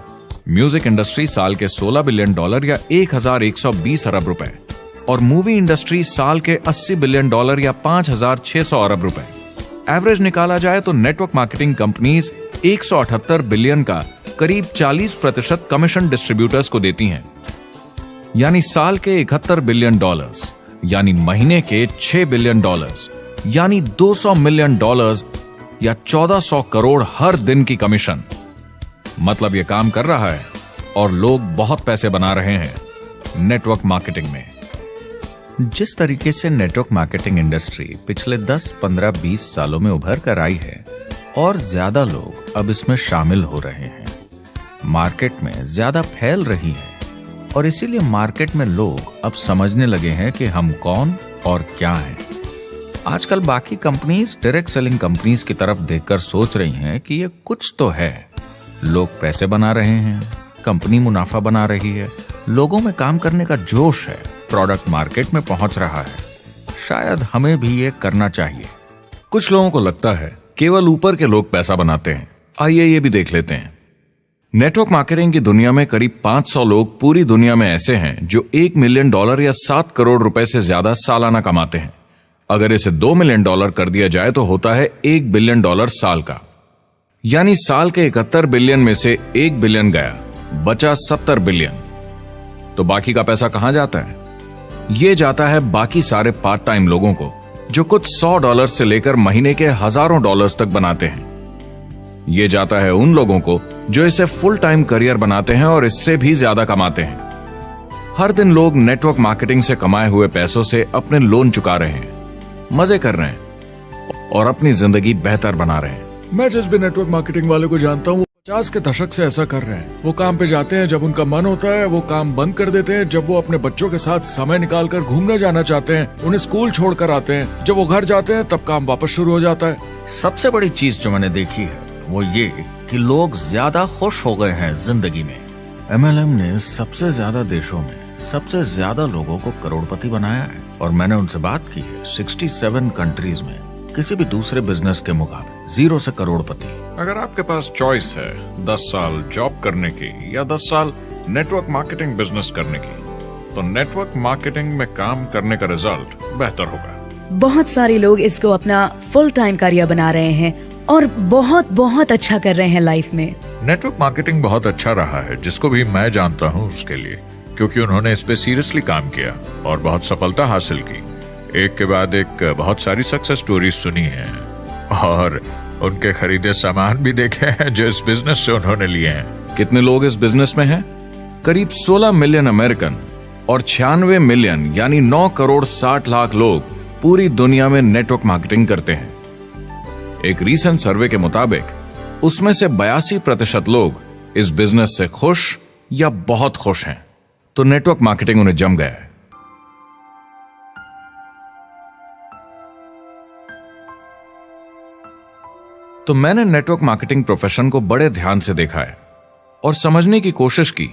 म्यूजिक इंडस्ट्री साल के $16 बिलियन या 1,120 अरब रुपए, और मूवी इंडस्ट्री साल के $80 बिलियन या 5,600 अरब रुपए। एवरेज निकाला जाए तो नेटवर्क मार्केटिंग कंपनीज 178 बिलियन का करीब 40% कमीशन डिस्ट्रीब्यूटर्स को देती हैं, यानी साल के $71 बिलियन, यानी महीने के $6 बिलियन, यानी $200 मिलियन या 1400 करोड़ हर दिन की कमीशन। मतलब ये काम कर रहा है और लोग बहुत पैसे बना रहे हैं नेटवर्क मार्केटिंग में। जिस तरीके से नेटवर्क मार्केटिंग इंडस्ट्री पिछले 10, 15, 20 सालों में उभर कर आई है और ज्यादा लोग अब इसमें शामिल हो रहे हैं, मार्केट में ज्यादा फैल रही है और इसीलिए मार्केट में लोग अब समझने लगे हैं कि हम कौन और क्या हैं। आजकल बाकी कंपनीज डायरेक्ट सेलिंग कंपनीज की तरफ देखकर सोच रही हैं कि ये कुछ तो है। लोग पैसे बना रहे हैं, कंपनी मुनाफा बना रही है, लोगों में काम करने का जोश है, प्रोडक्ट मार्केट में पहुंच रहा है, शायद हमें भी ये करना चाहिए। कुछ लोगों को लगता है केवल ऊपर के लोग पैसा बनाते हैं। आइए ये भी देख लेते हैं। नेटवर्क मार्केटिंग की दुनिया में करीब 500 लोग पूरी दुनिया में ऐसे हैं जो $1 मिलियन या 7 करोड़ रुपए से ज्यादा सालाना कमाते हैं। अगर इसे $2 मिलियन कर दिया जाए तो होता है $1 बिलियन साल का, यानी साल के 71 बिलियन में से 1 बिलियन गया, बचा 70 बिलियन। तो बाकी का पैसा कहां जाता है? ये जाता है बाकी सारे पार्ट टाइम लोगों को जो कुछ $100 से लेकर महीने के हजारों डॉलर्स तक बनाते हैं। ये जाता है उन लोगों को जो इसे फुल टाइम करियर बनाते हैं और इससे भी ज्यादा कमाते हैं। हर दिन लोग नेटवर्क मार्केटिंग से कमाए हुए पैसों से अपने लोन चुका रहे हैं, मजे कर रहे हैं और अपनी जिंदगी बेहतर बना रहे हैं। मैं जिस भी नेटवर्क मार्केटिंग वाले को जानता हूँ 50 के दशक से ऐसा कर रहे हैं। वो काम पे जाते हैं जब उनका मन होता है, वो काम बंद कर देते हैं जब वो अपने बच्चों के साथ समय निकालकर घूमने जाना चाहते हैं, उन्हें स्कूल छोड़कर आते हैं, जब वो घर जाते हैं तब काम वापस शुरू हो जाता है। सबसे बड़ी चीज जो मैंने देखी है वो ये कि लोग ज्यादा खुश हो गए हैं जिंदगी में। MLM ने सबसे ज्यादा देशों में सबसे ज्यादा लोगों को करोड़पति बनाया है और मैंने उनसे बात की है 67 कंट्रीज में किसी भी दूसरे बिजनेस के मुकाबले 0 से करोड़पति। अगर आपके पास चॉइस है 10 साल जॉब करने की या 10 साल नेटवर्क मार्केटिंग बिजनेस करने की, तो नेटवर्क मार्केटिंग में काम करने का रिजल्ट बेहतर होगा। बहुत सारे लोग इसको अपना फुल टाइम करियर बना रहे हैं और बहुत बहुत अच्छा कर रहे हैं लाइफ में। नेटवर्क मार्केटिंग बहुत अच्छा रहा है जिसको भी मैं जानता हूँ उसके लिए, क्योंकि उन्होंने इस पे सीरियसली काम किया और बहुत सफलता हासिल की। एक के बाद एक बहुत सारी सक्सेस स्टोरीज सुनी है और उनके खरीदे सामान भी देखे हैं जो इस बिजनेस से उन्होंने लिए हैं। कितने लोग इस बिजनेस में हैं? करीब 16 मिलियन अमेरिकन और 96 मिलियन यानी 9 करोड़ 60 लाख लोग पूरी दुनिया में नेटवर्क मार्केटिंग करते हैं। एक रीसेंट सर्वे के मुताबिक उसमें से 82% लोग इस बिजनेस से खुश या बहुत खुश हैं। तो नेटवर्क मार्केटिंग उन्हें जम गया है। तो मैंने नेटवर्क मार्केटिंग प्रोफेशन को बड़े ध्यान से देखा है और समझने की कोशिश की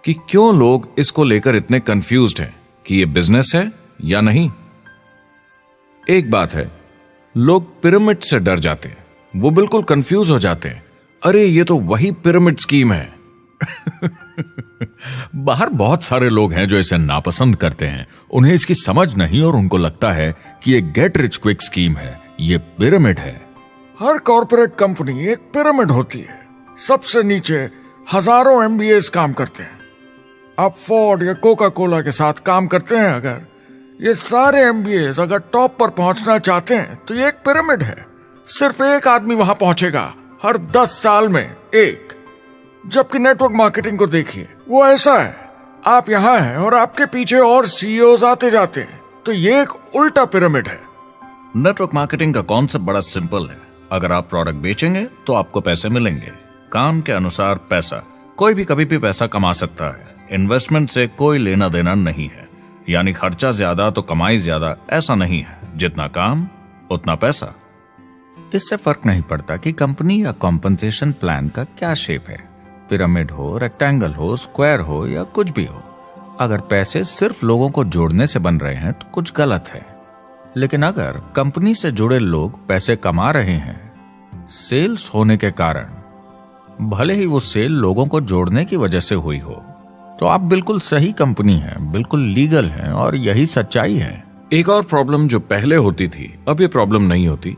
कि क्यों लोग इसको लेकर इतने कंफ्यूज्ड हैं कि ये बिजनेस है या नहीं। एक बात है, लोग पिरामिड से डर जाते हैं, वो बिल्कुल कंफ्यूज हो जाते हैं, अरे ये तो वही पिरामिड स्कीम है। बाहर बहुत सारे लोग हैं जो इसे नापसंद करते हैं, उन्हें इसकी समझ नहीं और उनको लगता है कि ये गेट रिच क्विक स्कीम है, ये पिरामिड है। हर कॉर्पोरेट कंपनी एक पिरामिड होती है। सबसे नीचे हजारों एमबीएस काम करते हैं। आप फोर्ड या कोका कोला के साथ काम करते हैं, अगर ये सारे एमबीएस अगर टॉप पर पहुंचना चाहते हैं तो ये एक पिरामिड है। सिर्फ एक आदमी वहां पहुंचेगा हर 10 साल में एक। जबकि नेटवर्क मार्केटिंग को देखिए, वो ऐसा है, आप यहां हैं और आपके पीछे और सीईओज आते जाते हैं, तो ये एक उल्टा पिरामिड है। नेटवर्क मार्केटिंग का कॉन्सेप्ट बड़ा सिंपल है। अगर आप प्रोडक्ट बेचेंगे तो आपको पैसे मिलेंगे, काम के अनुसार पैसा। कोई भी कभी भी पैसा कमा सकता है, इन्वेस्टमेंट से कोई लेना देना नहीं है। यानी खर्चा ज्यादा तो कमाई ज्यादा, ऐसा नहीं है। जितना काम उतना पैसा। इससे फर्क नहीं पड़ता कि कंपनी या कॉम्पनसेशन प्लान का क्या शेप है, पिरामिड हो, रेक्टेंगल हो, स्क्वायर हो या कुछ भी हो। अगर पैसे सिर्फ लोगों को जोड़ने से बन रहे हैं तो कुछ गलत है। लेकिन अगर कंपनी से जुड़े लोग पैसे कमा रहे हैं सेल्स होने के कारण, भले ही वो सेल लोगों को जोड़ने की वजह से हुई हो, तो आप बिल्कुल सही कंपनी हैं, बिल्कुल लीगल हैं और यही सच्चाई है। एक और प्रॉब्लम जो पहले होती थी, अब ये प्रॉब्लम नहीं होती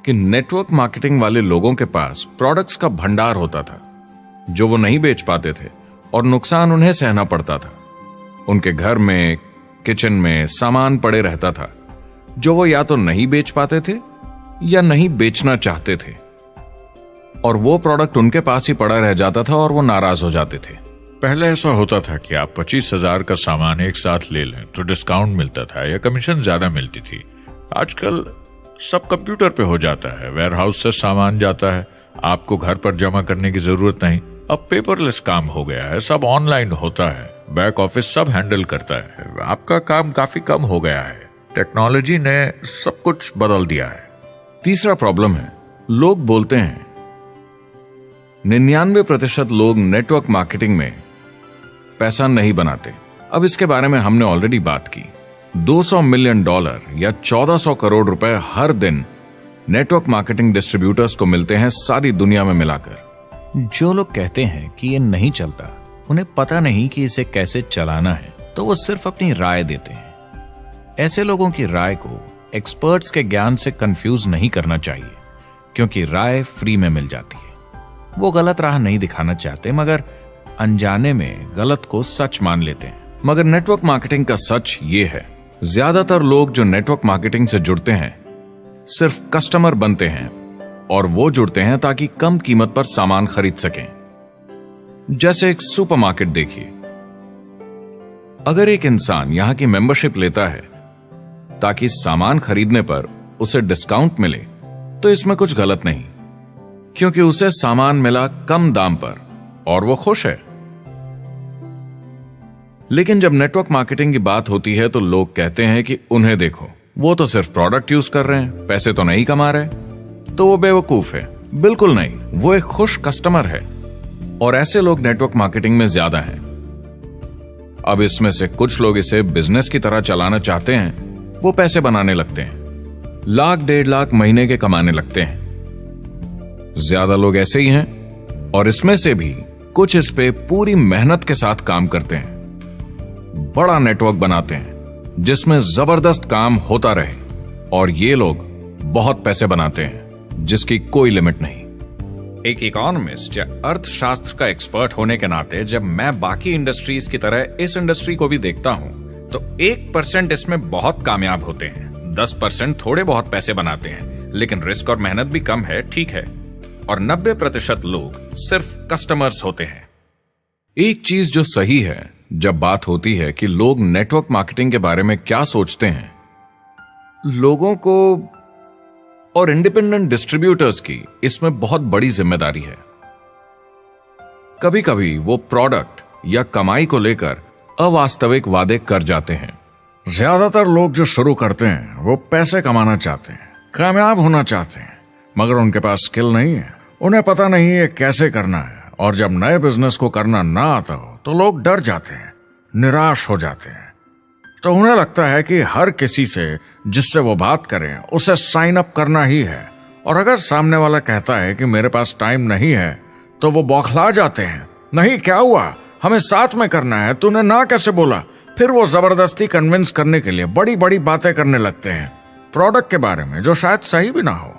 कि नेटवर्क मार्केटिंग वाले लोगों के पास प्रोडक्ट्स का भंडार होता था जो वो नहीं बेच पाते थे और नुकसान उन्हें सहना पड़ता था। उनके घर में, किचन में सामान पड़े रहता था जो वो या तो नहीं बेच पाते थे या नहीं बेचना चाहते थे, और वो प्रोडक्ट उनके पास ही पड़ा रह जाता था और वो नाराज हो जाते थे। पहले ऐसा होता था कि आप 25,000 का सामान एक साथ ले लें तो डिस्काउंट मिलता था या कमीशन ज्यादा मिलती थी। आजकल सब कंप्यूटर पे हो जाता है, वेयरहाउस से सामान जाता है, आपको घर पर जमा करने की जरूरत नहीं। अब पेपरलेस काम हो गया है, सब ऑनलाइन होता है, बैक ऑफिस सब हैंडल करता है, आपका काम काफी कम हो गया है। टेक्नोलॉजी ने सब कुछ बदल दिया है। तीसरा प्रॉब्लम है, लोग बोलते हैं 99% लोग नेटवर्क मार्केटिंग में पैसा नहीं बनाते। अब इसके बारे में हमने ऑलरेडी बात की। $200 मिलियन या 1400 करोड़ रुपए हर दिन नेटवर्क मार्केटिंग डिस्ट्रीब्यूटर्स को मिलते हैं सारी दुनिया में मिलाकर। जो लोग कहते हैं कि ये नहीं चलता, उन्हें पता नहीं कि इसे कैसे चलाना है, तो वो सिर्फ अपनी राय देते हैं। ऐसे लोगों की राय को एक्सपर्ट्स के ज्ञान से कंफ्यूज नहीं करना चाहिए, क्योंकि राय फ्री में मिल जाती है। वो गलत राह नहीं दिखाना चाहते, मगर अनजाने में गलत को सच मान लेते हैं। मगर नेटवर्क मार्केटिंग का सच ये है, ज्यादातर लोग जो नेटवर्क मार्केटिंग से जुड़ते हैं सिर्फ कस्टमर बनते हैं, और वो जुड़ते हैं ताकि कम कीमत पर सामान खरीद सकें। जैसे एक सुपरमार्केट देखिए, अगर एक इंसान यहां की मेंबरशिप लेता है ताकि सामान खरीदने पर उसे डिस्काउंट मिले, तो इसमें कुछ गलत नहीं, क्योंकि उसे सामान मिला कम दाम पर और वो खुश है। लेकिन जब नेटवर्क मार्केटिंग की बात होती है तो लोग कहते हैं कि उन्हें देखो, वो तो सिर्फ प्रोडक्ट यूज कर रहे हैं, पैसे तो नहीं कमा रहे, तो वो बेवकूफ है। बिल्कुल नहीं, वो एक खुश कस्टमर है, और ऐसे लोग नेटवर्क मार्केटिंग में ज्यादा हैं। अब इसमें से कुछ लोग इसे बिजनेस की तरह चलाना चाहते हैं, वो पैसे बनाने लगते हैं, लाख 1.5 लाख महीने के कमाने लगते हैं। ज्यादा लोग ऐसे ही हैं, और इसमें से भी कुछ इस पे पूरी मेहनत के साथ काम करते हैं, बड़ा नेटवर्क बनाते हैं जिसमें जबरदस्त काम होता रहे, और ये लोग बहुत पैसे बनाते हैं जिसकी कोई लिमिट नहीं। एक इकोनॉमिस्ट या अर्थशास्त्र का एक्सपर्ट होने के नाते जब मैं बाकी इंडस्ट्रीज की तरह इस इंडस्ट्री को भी देखता हूं, तो 1% इसमें बहुत कामयाब होते हैं, 10% थोड़े बहुत पैसे बनाते हैं, लेकिन रिस्क और मेहनत भी कम है, ठीक है, और 90% लोग सिर्फ कस्टमर्स होते हैं। एक चीज जो सही है जब बात होती है कि लोग नेटवर्क मार्केटिंग के बारे में क्या सोचते हैं, लोगों को और इंडिपेंडेंट डिस्ट्रीब्यूटर्स की इसमें बहुत बड़ी जिम्मेदारी है। कभी कभी वो प्रोडक्ट या कमाई को लेकर अवास्तविक वादे कर जाते हैं। ज्यादातर लोग जो शुरू करते हैं वो पैसे कमाना चाहते हैं, कामयाब होना चाहते हैं, मगर उनके पास स्किल नहीं है, उन्हें पता नहीं है कैसे करना है। और जब नए बिजनेस को करना ना आता हो तो लोग डर जाते हैं, निराश हो जाते हैं। तो उन्हें लगता है कि हर किसी से जिससे वो बात करें उसे साइन अप करना ही है। और अगर सामने वाला कहता है कि मेरे पास टाइम नहीं है तो वो बौखला जाते हैं। नहीं, क्या हुआ, हमें साथ में करना है, तूने ना कैसे बोला। फिर वो जबरदस्ती कन्विंस करने के लिए बड़ी बड़ी बातें करने लगते हैं प्रोडक्ट के बारे में, जो शायद सही भी ना हो।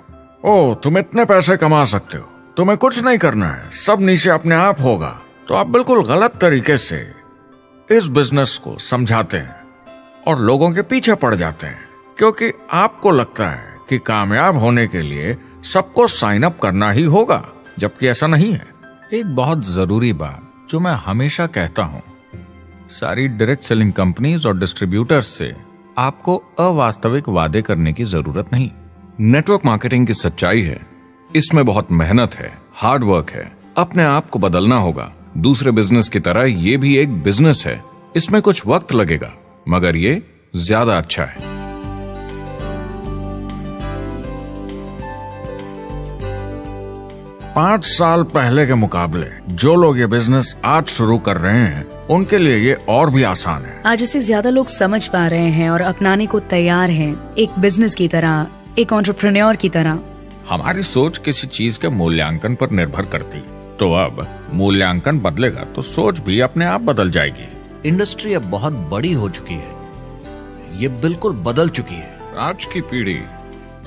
ओ, तुम इतने पैसे कमा सकते हो, तुम्हें कुछ नहीं करना है, सब नीचे अपने आप होगा। तो आप बिल्कुल गलत तरीके से इस बिजनेस को समझाते हैं और लोगों के पीछे पड़ जाते हैं, क्योंकि आपको लगता है कि कामयाब होने के लिए सबको साइन अप करना ही होगा, जबकि ऐसा नहीं है। एक बहुत जरूरी बात जो मैं हमेशा कहता हूं, सारी डायरेक्ट सेलिंग कंपनीज और डिस्ट्रीब्यूटर्स से आपको अवास्तविक वादे करने की जरूरत नहीं। नेटवर्क मार्केटिंग की सच्चाई है, इसमें बहुत मेहनत है, हार्ड वर्क है, अपने आप को बदलना होगा। दूसरे बिजनेस की तरह ये भी एक बिजनेस है, इसमें कुछ वक्त लगेगा, मगर ये ज्यादा अच्छा है। 5 साल पहले के मुकाबले जो लोग ये बिजनेस आज शुरू कर रहे हैं उनके लिए ये और भी आसान है। आज इसे ज्यादा लोग समझ पा रहे हैं और अपनाने को तैयार हैं, एक बिजनेस की तरह, एक एंटरप्रेन्योर की तरह। हमारी सोच किसी चीज के मूल्यांकन पर निर्भर करती, तो अब मूल्यांकन बदलेगा तो सोच भी अपने आप बदल जाएगी। इंडस्ट्री अब बहुत बड़ी हो चुकी है, ये बिल्कुल बदल चुकी है। आज की पीढ़ी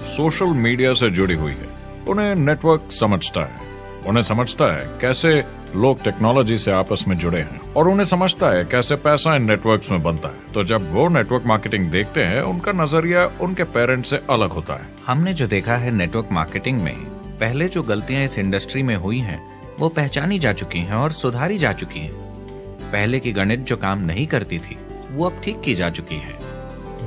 सोशल मीडिया से जुड़ी हुई है, उन्हें नेटवर्क समझता है, उन्हें समझता है कैसे लोग टेक्नोलॉजी से आपस में जुड़े हैं, और उन्हें समझता है कैसे पैसा इन नेटवर्क्स में बनता है। तो जब वो नेटवर्क मार्केटिंग देखते हैं, उनका नजरिया उनके पेरेंट्स से अलग होता है। हमने जो देखा है नेटवर्क मार्केटिंग में, पहले जो गलतियां इस इंडस्ट्री में हुई हैं वो पहचानी जा चुकी हैं और सुधारी जा चुकी हैं। पहले की गणित जो काम नहीं करती थी वो अब ठीक की जा चुकी है।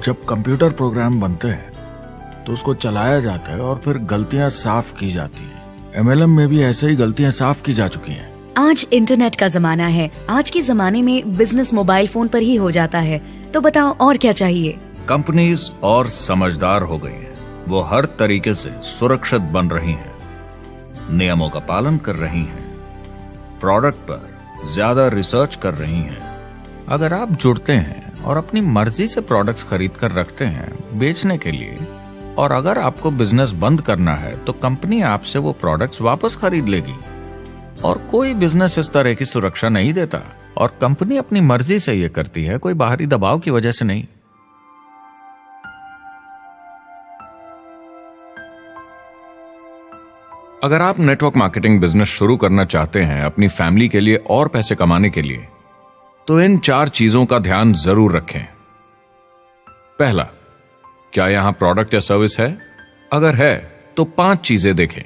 जब कंप्यूटर प्रोग्राम बनते हैं तो उसको चलाया जाता है और फिर गलतियां साफ की जाती हैं। MLM में भी ऐसे ही गलतियां साफ की जा चुकी हैं। आज इंटरनेट का जमाना है, आज के जमाने में बिजनेस मोबाइल फोन पर ही हो जाता है। तो बताओ और क्या चाहिए। कंपनीज और समझदार हो गई हैं, वो हर तरीके से सुरक्षित बन रही हैं, नियमों का पालन कर रही हैं, प्रोडक्ट पर ज्यादा रिसर्च कर रही हैं। अगर आप जुड़ते हैं और अपनी मर्जी से प्रोडक्ट्स खरीद कर रखते हैं बेचने के लिए, और अगर आपको बिजनेस बंद करना है तो कंपनी आपसे वो प्रोडक्ट्स वापस खरीद लेगी। और कोई बिजनेस इस तरह की सुरक्षा नहीं देता, और कंपनी अपनी मर्जी से ये करती है, कोई बाहरी दबाव की वजह से नहीं। अगर आप नेटवर्क मार्केटिंग बिजनेस शुरू करना चाहते हैं अपनी फैमिली के लिए और पैसे कमाने के लिए, तो इन 4 चीजों का ध्यान जरूर रखें। पहला, क्या यहां प्रोडक्ट या सर्विस है? अगर है तो 5 चीजें देखें।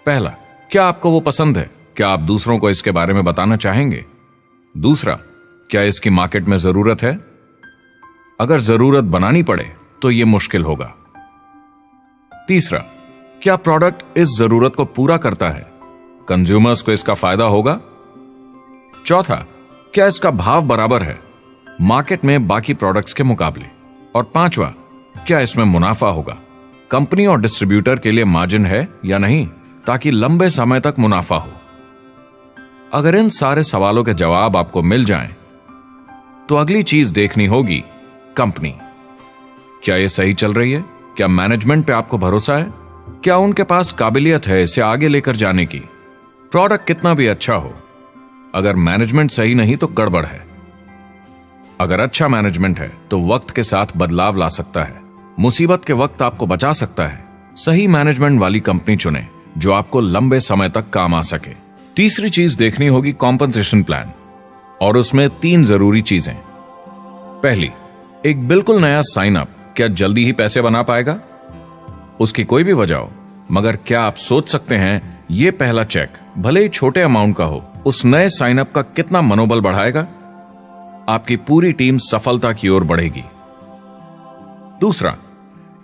पहला, क्या आपको वो पसंद है? क्या आप दूसरों को इसके बारे में बताना चाहेंगे? दूसरा, क्या इसकी मार्केट में जरूरत है? अगर जरूरत बनानी पड़े तो यह मुश्किल होगा। तीसरा, क्या प्रोडक्ट इस जरूरत को पूरा करता है? कंज्यूमर्स को इसका फायदा होगा? चौथा, क्या इसका भाव बराबर है मार्केट में बाकी प्रोडक्ट्स के मुकाबले? और पांचवा, क्या इसमें मुनाफा होगा? कंपनी और डिस्ट्रीब्यूटर के लिए मार्जिन है या नहीं, ताकि लंबे समय तक मुनाफा हो। अगर इन सारे सवालों के जवाब आपको मिल जाएं, तो अगली चीज देखनी होगी कंपनी। क्या यह सही चल रही है? क्या मैनेजमेंट पे आपको भरोसा है? क्या उनके पास काबिलियत है इसे आगे लेकर जाने की? प्रोडक्ट कितना भी अच्छा हो, अगर मैनेजमेंट सही नहीं तो गड़बड़ है। अगर अच्छा मैनेजमेंट है तो वक्त के साथ बदलाव ला सकता है, मुसीबत के वक्त आपको बचा सकता है। सही मैनेजमेंट वाली कंपनी चुनें जो आपको लंबे समय तक काम आ सके। तीसरी चीज देखनी होगी कॉम्पनसेशन प्लान, और उसमें 3 जरूरी चीजें। पहली, एक बिल्कुल नया साइन अप क्या जल्दी ही पैसे बना पाएगा? उसकी कोई भी वजह हो, मगर क्या आप सोच सकते हैं यह पहला चेक, भले ही छोटे अमाउंट का हो, उस नए साइन अप का कितना मनोबल बढ़ाएगा? आपकी पूरी टीम सफलता की ओर बढ़ेगी। दूसरा,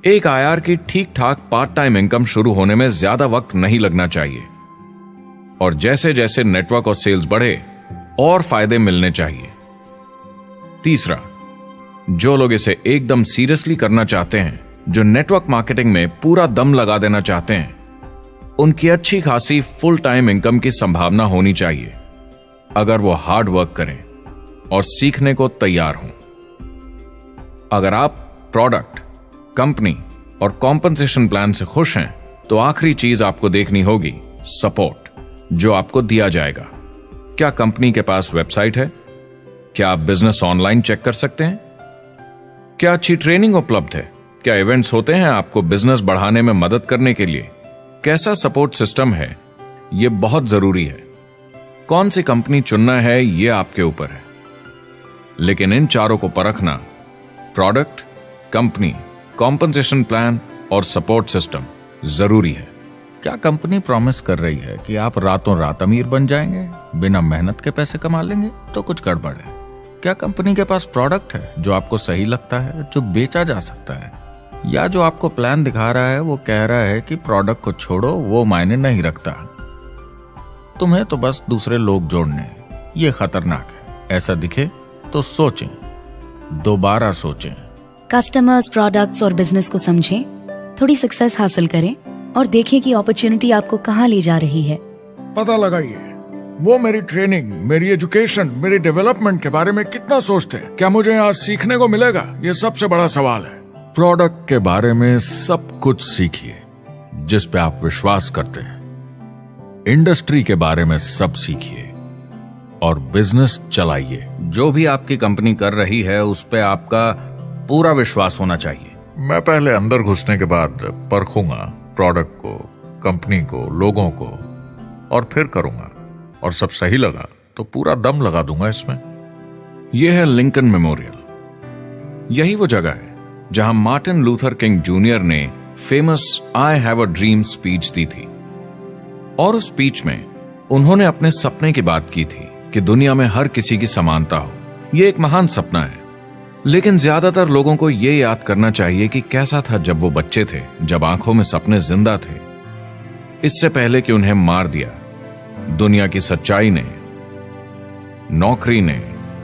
एक IR की ठीक ठाक पार्ट टाइम इनकम शुरू होने में ज्यादा वक्त नहीं लगना चाहिए, और जैसे जैसे नेटवर्क और सेल्स बढ़े और फायदे मिलने चाहिए। तीसरा, जो लोग इसे एकदम सीरियसली करना चाहते हैं, जो नेटवर्क मार्केटिंग में पूरा दम लगा देना चाहते हैं, उनकी अच्छी खासी फुल टाइम इनकम की संभावना होनी चाहिए अगर वो हार्ड वर्क करें और सीखने को तैयार हों। अगर आप प्रोडक्ट, कंपनी और कॉम्पनसेशन प्लान से खुश हैं तो आखिरी चीज आपको देखनी होगी सपोर्ट जो आपको दिया जाएगा। क्या कंपनी के पास वेबसाइट है? क्या आप बिजनेस ऑनलाइन चेक कर सकते हैं? क्या अच्छी ट्रेनिंग उपलब्ध है? क्या इवेंट्स होते हैं आपको बिजनेस बढ़ाने में मदद करने के लिए? कैसा सपोर्ट सिस्टम है? यह बहुत जरूरी है। कौन सी कंपनी चुनना है यह आपके ऊपर है, लेकिन इन चारों को परखना, प्रोडक्ट, कंपनी, कॉम्पनसेशन प्लान और सपोर्ट सिस्टम, जरूरी है। क्या कंपनी प्रॉमिस कर रही है कि आप रातों रात अमीर बन जाएंगे, बिना मेहनत के पैसे कमा लेंगे? तो कुछ गड़बड़ है। क्या कंपनी के पास प्रोडक्ट है जो आपको सही लगता है, जो बेचा जा सकता है? या जो आपको प्लान दिखा रहा है वो कह रहा है कि प्रोडक्ट को छोड़ो, वो मायने नहीं रखता, तुम्हें तो बस दूसरे लोग जोड़ने हैं। ये खतरनाक है। ऐसा दिखे तो सोचें, दोबारा सोचें। कस्टमर्स, प्रोडक्ट्स और बिजनेस को समझें, थोड़ी सक्सेस हासिल करें और देखें कि अपॉर्चुनिटी आपको कहाँ ले जा रही है। पता लगाइए वो मेरी ट्रेनिंग, मेरी एजुकेशन, मेरी डेवलपमेंट के बारे में कितना सोचते हैं। क्या मुझे यहाँ सीखने को मिलेगा? ये सबसे बड़ा सवाल है। प्रोडक्ट के बारे में सब कुछ सीखिए जिस पे आप विश्वास करते हैं। इंडस्ट्री के बारे में सब सीखिए और बिजनेस चलाइए। जो भी आपकी कंपनी कर रही है उस पे आपका पूरा विश्वास होना चाहिए। मैं पहले अंदर घुसने के बाद परखूंगा प्रोडक्ट को, कंपनी को, लोगों को, और फिर करूंगा। और सब सही लगा तो पूरा दम लगा दूंगा इसमें। यह है लिंकन मेमोरियल। यही वो जगह है जहां मार्टिन लूथर किंग जूनियर ने famous I have a dream speech दी थी। और उस स्पीच में उन्होंने अपने सपने की बात की थी कि दुनिया में हर किसी की समानता हो। यह एक महान सपना है, लेकिन ज्यादातर लोगों को यह याद करना चाहिए कि कैसा था जब वो बच्चे थे, जब आंखों में सपने जिंदा थे। इससे पहले कि उन्हें मार दिया दुनिया की सच्चाई ने, नौकरी ने,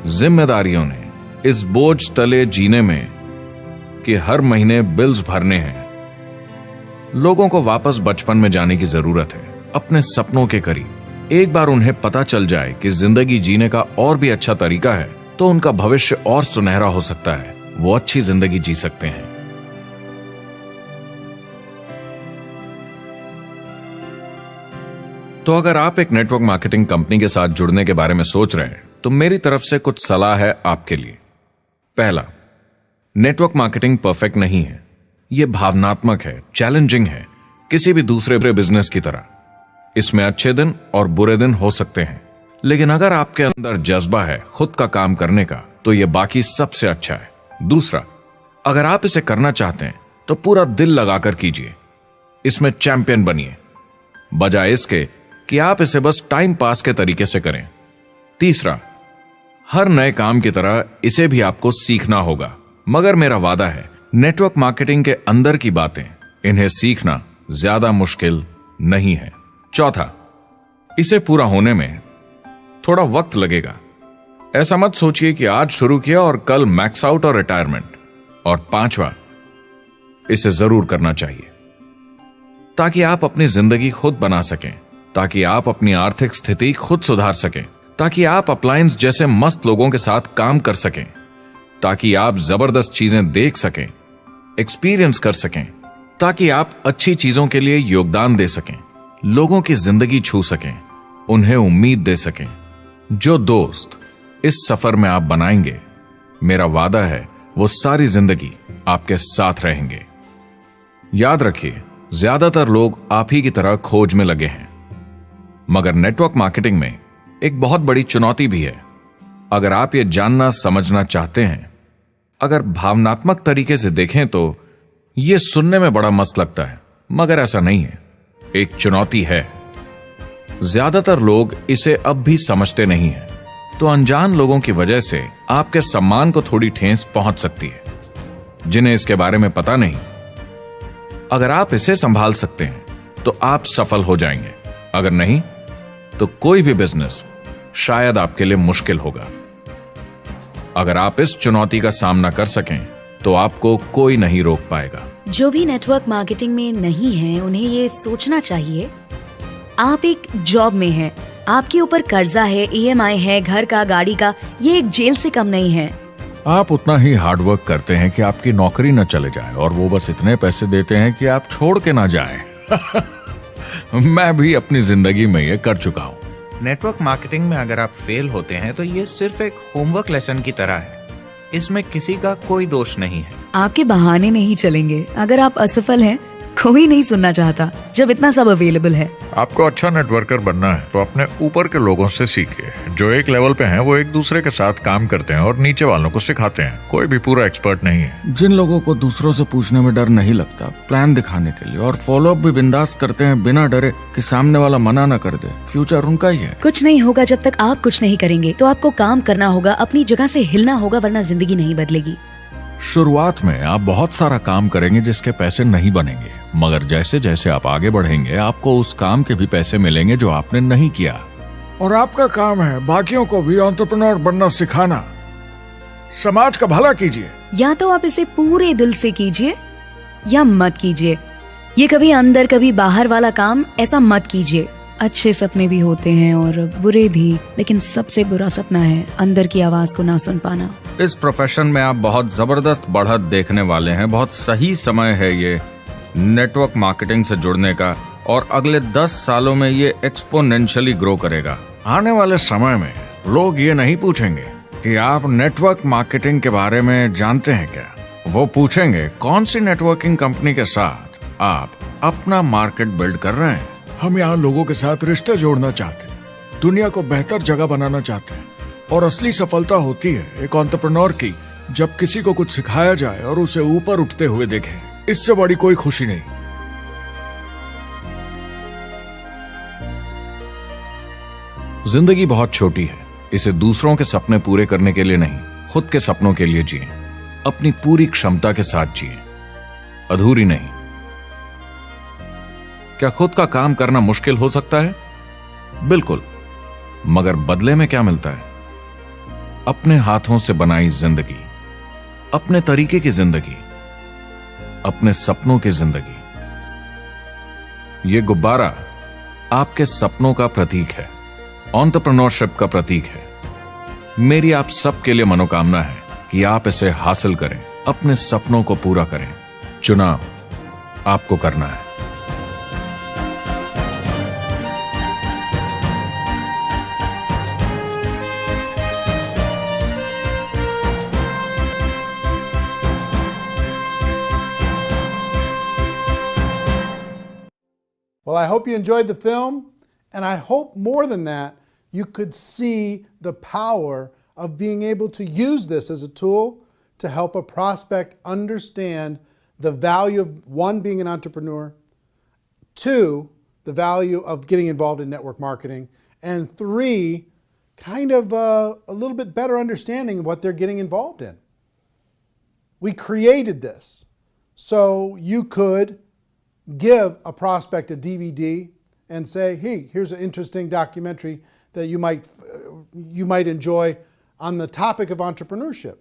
जिम्मेदारियों ने, इस बोझ तले जीने में कि हर महीने बिल्स भरने हैं। लोगों को वापस बचपन में जाने की जरूरत है, अपने सपनों के करीब। एक बार उन्हें पता चल जाए कि जिंदगी जीने का और भी अच्छा तरीका है तो उनका भविष्य और सुनहरा हो सकता है। वो अच्छी जिंदगी जी सकते हैं। तो अगर आप एक नेटवर्क मार्केटिंग कंपनी के साथ जुड़ने के बारे में सोच रहे हैं तो मेरी तरफ से कुछ सलाह है आपके लिए। पहला, नेटवर्क मार्केटिंग परफेक्ट नहीं है। यह भावनात्मक है, चैलेंजिंग है, किसी भी दूसरे बिजनेस की तरह। इसमें अच्छे दिन और बुरे दिन हो सकते हैं, लेकिन अगर आपके अंदर जज्बा है खुद का काम करने का तो यह बाकी सबसे अच्छा है। दूसरा, अगर आप इसे करना चाहते हैं तो पूरा दिल लगाकर कीजिए। इसमें चैंपियन बनिए, बजाय इसके कि आप इसे बस टाइम पास के तरीके से करें। तीसरा, हर नए काम की तरह इसे भी आपको सीखना होगा, मगर मेरा वादा है नेटवर्क मार्केटिंग के अंदर की बातें, इन्हें सीखना ज्यादा मुश्किल नहीं है। चौथा, इसे पूरा होने में थोड़ा वक्त लगेगा। ऐसा मत सोचिए कि आज शुरू किया और कल मैक्स आउट और रिटायरमेंट। और पांचवा, इसे जरूर करना चाहिए ताकि आप अपनी जिंदगी खुद बना सकें, ताकि आप अपनी आर्थिक स्थिति खुद सुधार सकें, ताकि आप अप्लायंस जैसे मस्त लोगों के साथ काम कर सकें, ताकि आप जबरदस्त चीजें देख सकें, एक्सपीरियंस कर सकें, ताकि आप अच्छी चीजों के लिए योगदान दे सकें, लोगों की जिंदगी छू सकें, उन्हें उम्मीद दे सकें। जो दोस्त इस सफर में आप बनाएंगे, मेरा वादा है वो सारी जिंदगी आपके साथ रहेंगे। याद रखिए, ज्यादातर लोग आप ही की तरह खोज में लगे हैं, मगर नेटवर्क मार्केटिंग में एक बहुत बड़ी चुनौती भी है। अगर आप ये जानना समझना चाहते हैं, अगर भावनात्मक तरीके से देखें तो यह सुनने में बड़ा मस्त लगता है, मगर ऐसा नहीं है। एक चुनौती है। ज्यादातर लोग इसे अब भी समझते नहीं हैं, तो अनजान लोगों की वजह से आपके सम्मान को थोड़ी ठेस पहुंच सकती है, जिन्हें इसके बारे में पता नहीं। अगर आप इसे संभाल सकते हैं तो आप सफल हो जाएंगे, अगर नहीं तो कोई भी बिजनेस शायद आपके लिए मुश्किल होगा। अगर आप इस चुनौती का सामना कर सकें तो आपको कोई नहीं रोक पाएगा। जो भी नेटवर्क मार्केटिंग में नहीं है उन्हें ये सोचना चाहिए आप एक जॉब में हैं, आपके ऊपर कर्जा है, ईएमआई है, घर का, गाड़ी का, ये एक जेल से कम नहीं है। आप उतना ही हार्डवर्क करते हैं कि आपकी नौकरी न चले जाए और वो बस इतने पैसे देते हैं कि आप छोड़ के ना जाएं। मैं भी अपनी जिंदगी में ये कर चुका हूँ। नेटवर्क मार्केटिंग में अगर आप फेल होते हैं तो ये सिर्फ एक होमवर्क लेसन की तरह है। इसमें किसी का कोई दोष नहीं है। आपके बहाने नहीं चलेंगे। अगर आप असफल हैं, कोई नहीं सुनना चाहता जब इतना सब अवेलेबल है। आपको अच्छा नेटवर्कर बनना है तो अपने ऊपर के लोगों से सीखिए। जो एक लेवल पे हैं वो एक दूसरे के साथ काम करते हैं और नीचे वालों को सिखाते हैं। कोई भी पूरा एक्सपर्ट नहीं है। जिन लोगों को दूसरों से पूछने में डर नहीं लगता, प्लान दिखाने के लिए और फॉलोअप भी बिंदास करते हैं बिना डरे कि सामने वाला मना न कर दे, फ्यूचर उनका ही है। कुछ नहीं होगा जब तक आप कुछ नहीं करेंगे। तो आपको काम करना होगा, अपनी जगह से हिलना होगा, वरना जिंदगी नहीं बदलेगी। शुरुआत में आप बहुत सारा काम करेंगे जिसके पैसे नहीं बनेंगे, मगर जैसे जैसे आप आगे बढ़ेंगे आपको उस काम के भी पैसे मिलेंगे जो आपने नहीं किया। और आपका काम है बाकियों को भी एंटरप्रेन्योर बनना सिखाना। समाज का भला कीजिए। या तो आप इसे पूरे दिल से कीजिए या मत कीजिए। ये कभी अंदर कभी बाहर वाला काम ऐसा मत कीजिए। अच्छे सपने भी होते हैं और बुरे भी, लेकिन सबसे बुरा सपना है अंदर की आवाज को ना सुन पाना। इस प्रोफेशन में आप बहुत जबरदस्त बढ़त देखने वाले हैं। बहुत सही समय है ये नेटवर्क मार्केटिंग से जुड़ने का और अगले 10 सालों में ये एक्सपोनेंशियली ग्रो करेगा। आने वाले समय में लोग ये नहीं पूछेंगे कि आप नेटवर्क मार्केटिंग के बारे में जानते हैं क्या। वो पूछेंगे कौन सी नेटवर्किंग कंपनी के साथ आप अपना मार्केट बिल्ड कर रहे हैं। हम यहाँ लोगों के साथ रिश्ते जोड़ना चाहते हैं, दुनिया को बेहतर जगह बनाना चाहते हैं। और असली सफलता होती है एक एंटरप्रेन्योर की जब किसी को कुछ सिखाया जाए और उसे ऊपर उठते हुए देखें। इससे बड़ी कोई खुशी नहीं। जिंदगी बहुत छोटी है, इसे दूसरों के सपने पूरे करने के लिए नहीं, खुद के सपनों के लिए जिए। अपनी पूरी क्षमता के साथ जिए, अधूरी नहीं। क्या खुद का काम करना मुश्किल हो सकता है? बिल्कुल, मगर बदले में क्या मिलता है? अपने हाथों से बनाई जिंदगी, अपने तरीके की जिंदगी, अपने सपनों की जिंदगी। यह गुब्बारा आपके सपनों का प्रतीक है, एंटरप्रेन्योरशिप का प्रतीक है। मेरी आप सबके लिए मनोकामना है कि आप इसे हासिल करें, अपने सपनों को पूरा करें। चुनाव आपको करना है। Well, I hope you enjoyed the film, and I hope more than that, you could see the power of being able to use this as a tool to help a prospect understand the value of, one, being an entrepreneur, two, the value of getting involved in network marketing, and three, kind of a little bit better understanding of what they're getting involved in. We created this so you could give a prospect a DVD and say, hey, here's an interesting documentary that you might enjoy on the topic of entrepreneurship.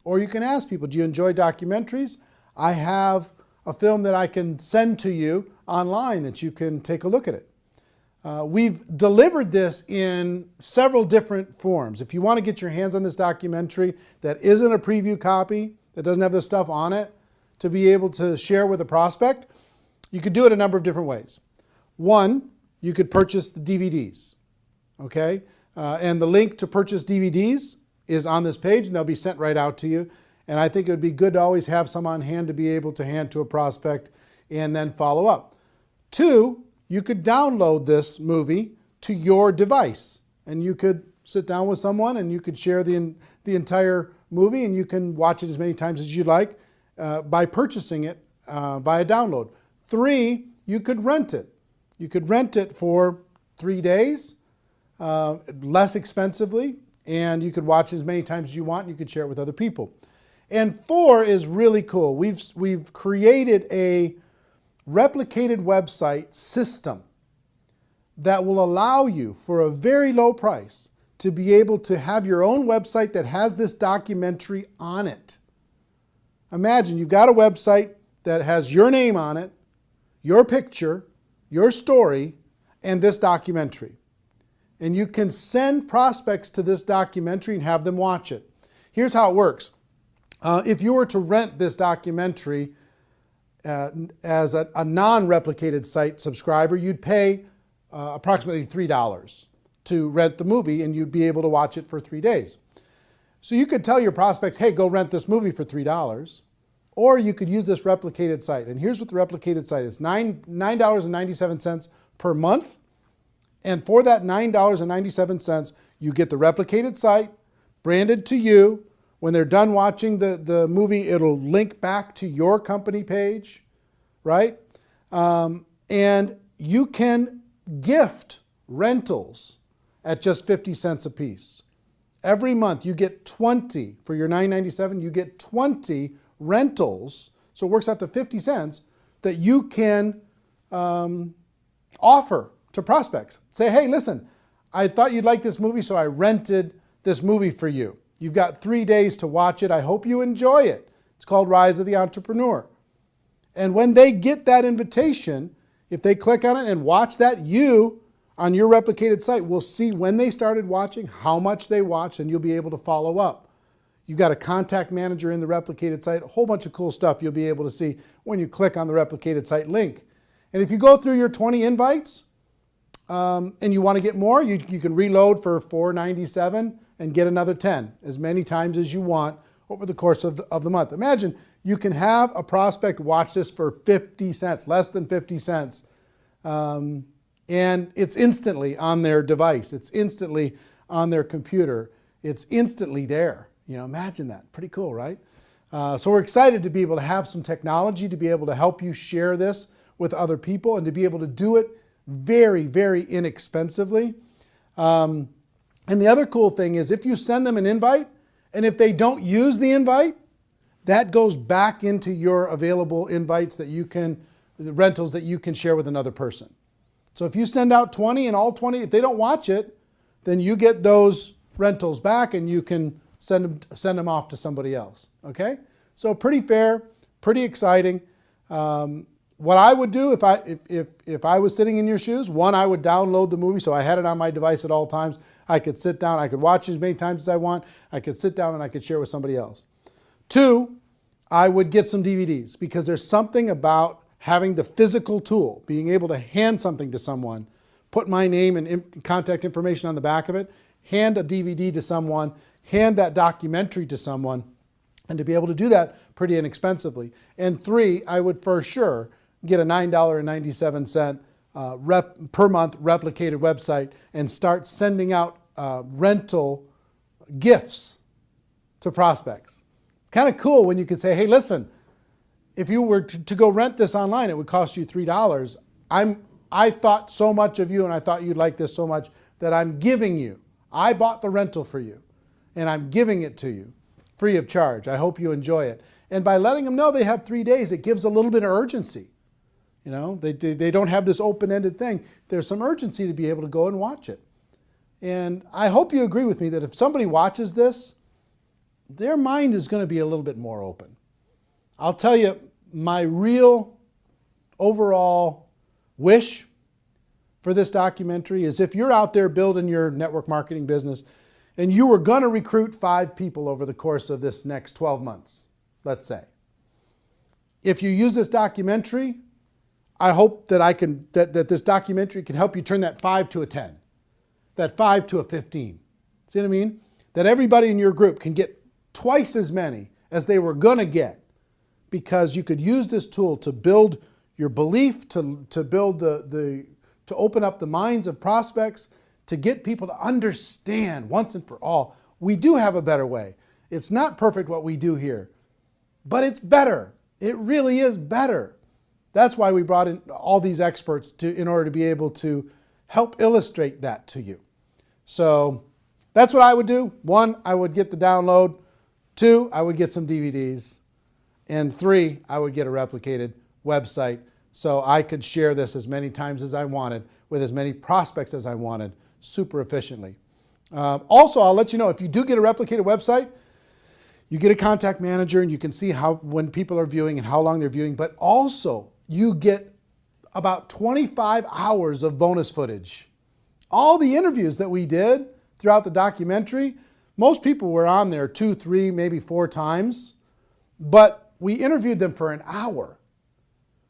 Or you can ask people, do you enjoy documentaries? I have a film that I can send to you online that you can take a look at it. We've delivered this in several different forms. If you want to get your hands on this documentary that isn't a preview copy, that doesn't have this stuff on it, to be able to share with a prospect, you could do it a number of different ways. One, you could purchase the DVDs, okay? And the link to purchase DVDs is on this page, and they'll be sent right out to you. And I think it would be good to always have some on hand to be able to hand to a prospect and then follow up. Two, you could download this movie to your device, and you could sit down with someone and you could share the entire movie, and you can watch it as many times as you like by purchasing it via download. Three, you could rent it. You could rent it for 3 days, less expensively, and you could watch it as many times as you want, and you could share it with other people. And four is really cool. We've created a replicated website system that will allow you, for a very low price, to be able to have your own website that has this documentary on it. Imagine you've got a website that has your name on it, your picture, your story, and this documentary. And you can send prospects to this documentary and have them watch it. Here's how it works. If you were to rent this documentary as a non-replicated site subscriber, you'd pay approximately $3 to rent the movie, and you'd be able to watch it for 3 days. So you could tell your prospects, hey, go rent this movie for $3, or you could use this replicated site. And here's what the replicated site is, $9.97 per month. And for that $9.97, you get the replicated site branded to you. When they're done watching the movie, it'll link back to your company page, right? And you can gift rentals at just 50 cents a piece. Every month you get 20, for your $9.97, you get 20 rentals, so it works out to 50 cents, that you can offer to prospects. Say, hey, listen, I thought you'd like this movie, so I rented this movie for you. You've got 3 days to watch it. I hope you enjoy it. It's called Rise of the Entrepreneur. And when they get that invitation, if they click on it and watch that, you, on your replicated site, will see when they started watching, how much they watched, and you'll be able to follow up. You've got a contact manager in the replicated site, a whole bunch of cool stuff you'll be able to see when you click on the replicated site link. And if you go through your 20 invites and you want to get more, you can reload for $4.97 and get another 10, as many times as you want over the course of the month. Imagine you can have a prospect watch this for 50 cents, less than 50 cents. And it's instantly on their device. It's instantly on their computer. It's instantly there. You know, imagine that. Pretty cool, right? So we're excited to be able to have some technology to be able to help you share this with other people and to be able to do it very, very inexpensively. And the other cool thing is if you send them an invite, and if they don't use the invite, that goes back into your available invites that you can, the rentals that you can share with another person. So if you send out 20 and all 20, if they don't watch it, then you get those rentals back and you can send them off to somebody else. Okay? So pretty fair, pretty exciting. What I would do if I was sitting in your shoes, one, I would download the movie so I had it on my device at all times. I could sit down, I could watch it as many times as I want. I could sit down and I could share with somebody else. Two, I would get some DVDs because there's something about having the physical tool, being able to hand something to someone, put my name and contact information on the back of it, hand a DVD to someone, hand that documentary to someone, and to be able to do that pretty inexpensively. And three, I would for sure get a $9.97 per month replicated website and start sending out rental gifts to prospects. It's kind of cool when you can say, hey, listen, if you were to go rent this online, it would cost you $3. I thought so much of you and I thought you'd like this so much that I'm giving you. I bought the rental for you and I'm giving it to you free of charge. I hope you enjoy it. And by letting them know they have 3 days, it gives a little bit of urgency. You know, they don't have this open-ended thing. There's some urgency to be able to go and watch it. And I hope you agree with me that if somebody watches this, their mind is going to be a little bit more open. I'll tell you, my real overall wish for this documentary is if you're out there building your network marketing business and you were going to recruit 5 people over the course of this next 12 months, let's say. If you use this documentary, I hope that that this documentary can help you turn that 5 to a 10, that 5 to a 15. See what I mean? That everybody in your group can get twice as many as they were going to get because you could use this tool to build your belief, to build to open up the minds of prospects, to get people to understand once and for all, we do have a better way. It's not perfect what we do here, but it's better. It really is better. That's why we brought in all these experts in order to be able to help illustrate that to you. So that's what I would do. 1, I would get the download. 2, I would get some DVDs. And 3, I would get a replicated website so I could share this as many times as I wanted with as many prospects as I wanted super efficiently. Also, I'll let you know, if you do get a replicated website, you get a contact manager and you can see when people are viewing and how long they're viewing, but also you get about 25 hours of bonus footage. All the interviews that we did throughout the documentary, most people were on there 2, 3, maybe 4 times, but we interviewed them for an hour.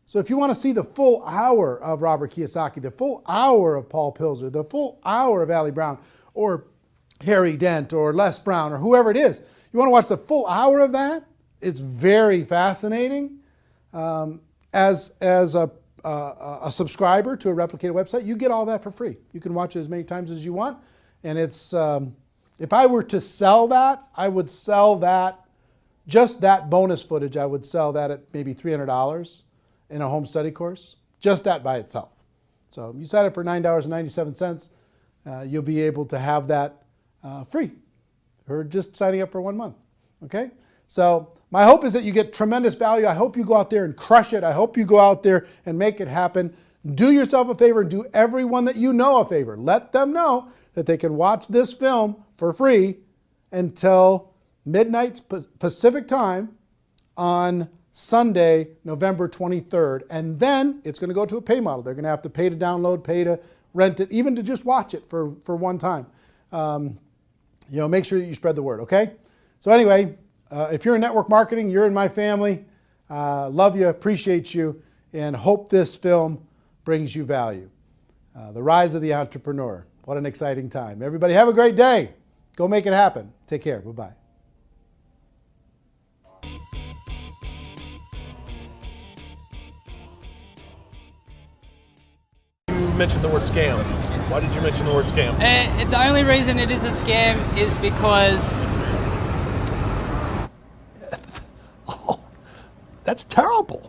So if you want to see the full hour of Robert Kiyosaki, the full hour of Paul Pilzer, the full hour of Ali Brown, or Harry Dent, or Les Brown, or whoever it is, you want to watch the full hour of that? It's very fascinating. As a subscriber to a Replicated website, you get all that for free. You can watch it as many times as you want. And it's, if I were to sell that, I would sell that, just that bonus footage, I would sell that at maybe $300 in a home study course, just that by itself. So if you sign up for $9.97, you'll be able to have that free for just signing up for 1 month, okay? So my hope is that you get tremendous value. I hope you go out there and crush it. I hope you go out there and make it happen. Do yourself a favor and do everyone that you know a favor. Let them know that they can watch this film for free until midnight Pacific time on Sunday, November 23rd. And then it's going to go to a pay model. They're going to have to pay to download, pay to rent it, even to just watch it for one time. Make sure that you spread the word, okay? So anyway, if you're in network marketing, you're in my family. Love you, appreciate you, and hope this film brings you value. The Rise of the Entrepreneur. What an exciting time. Everybody have a great day. Go make it happen. Take care. Bye-bye. You mentioned the word scam. Why did you mention the word scam? The only reason it is a scam is because... That's terrible.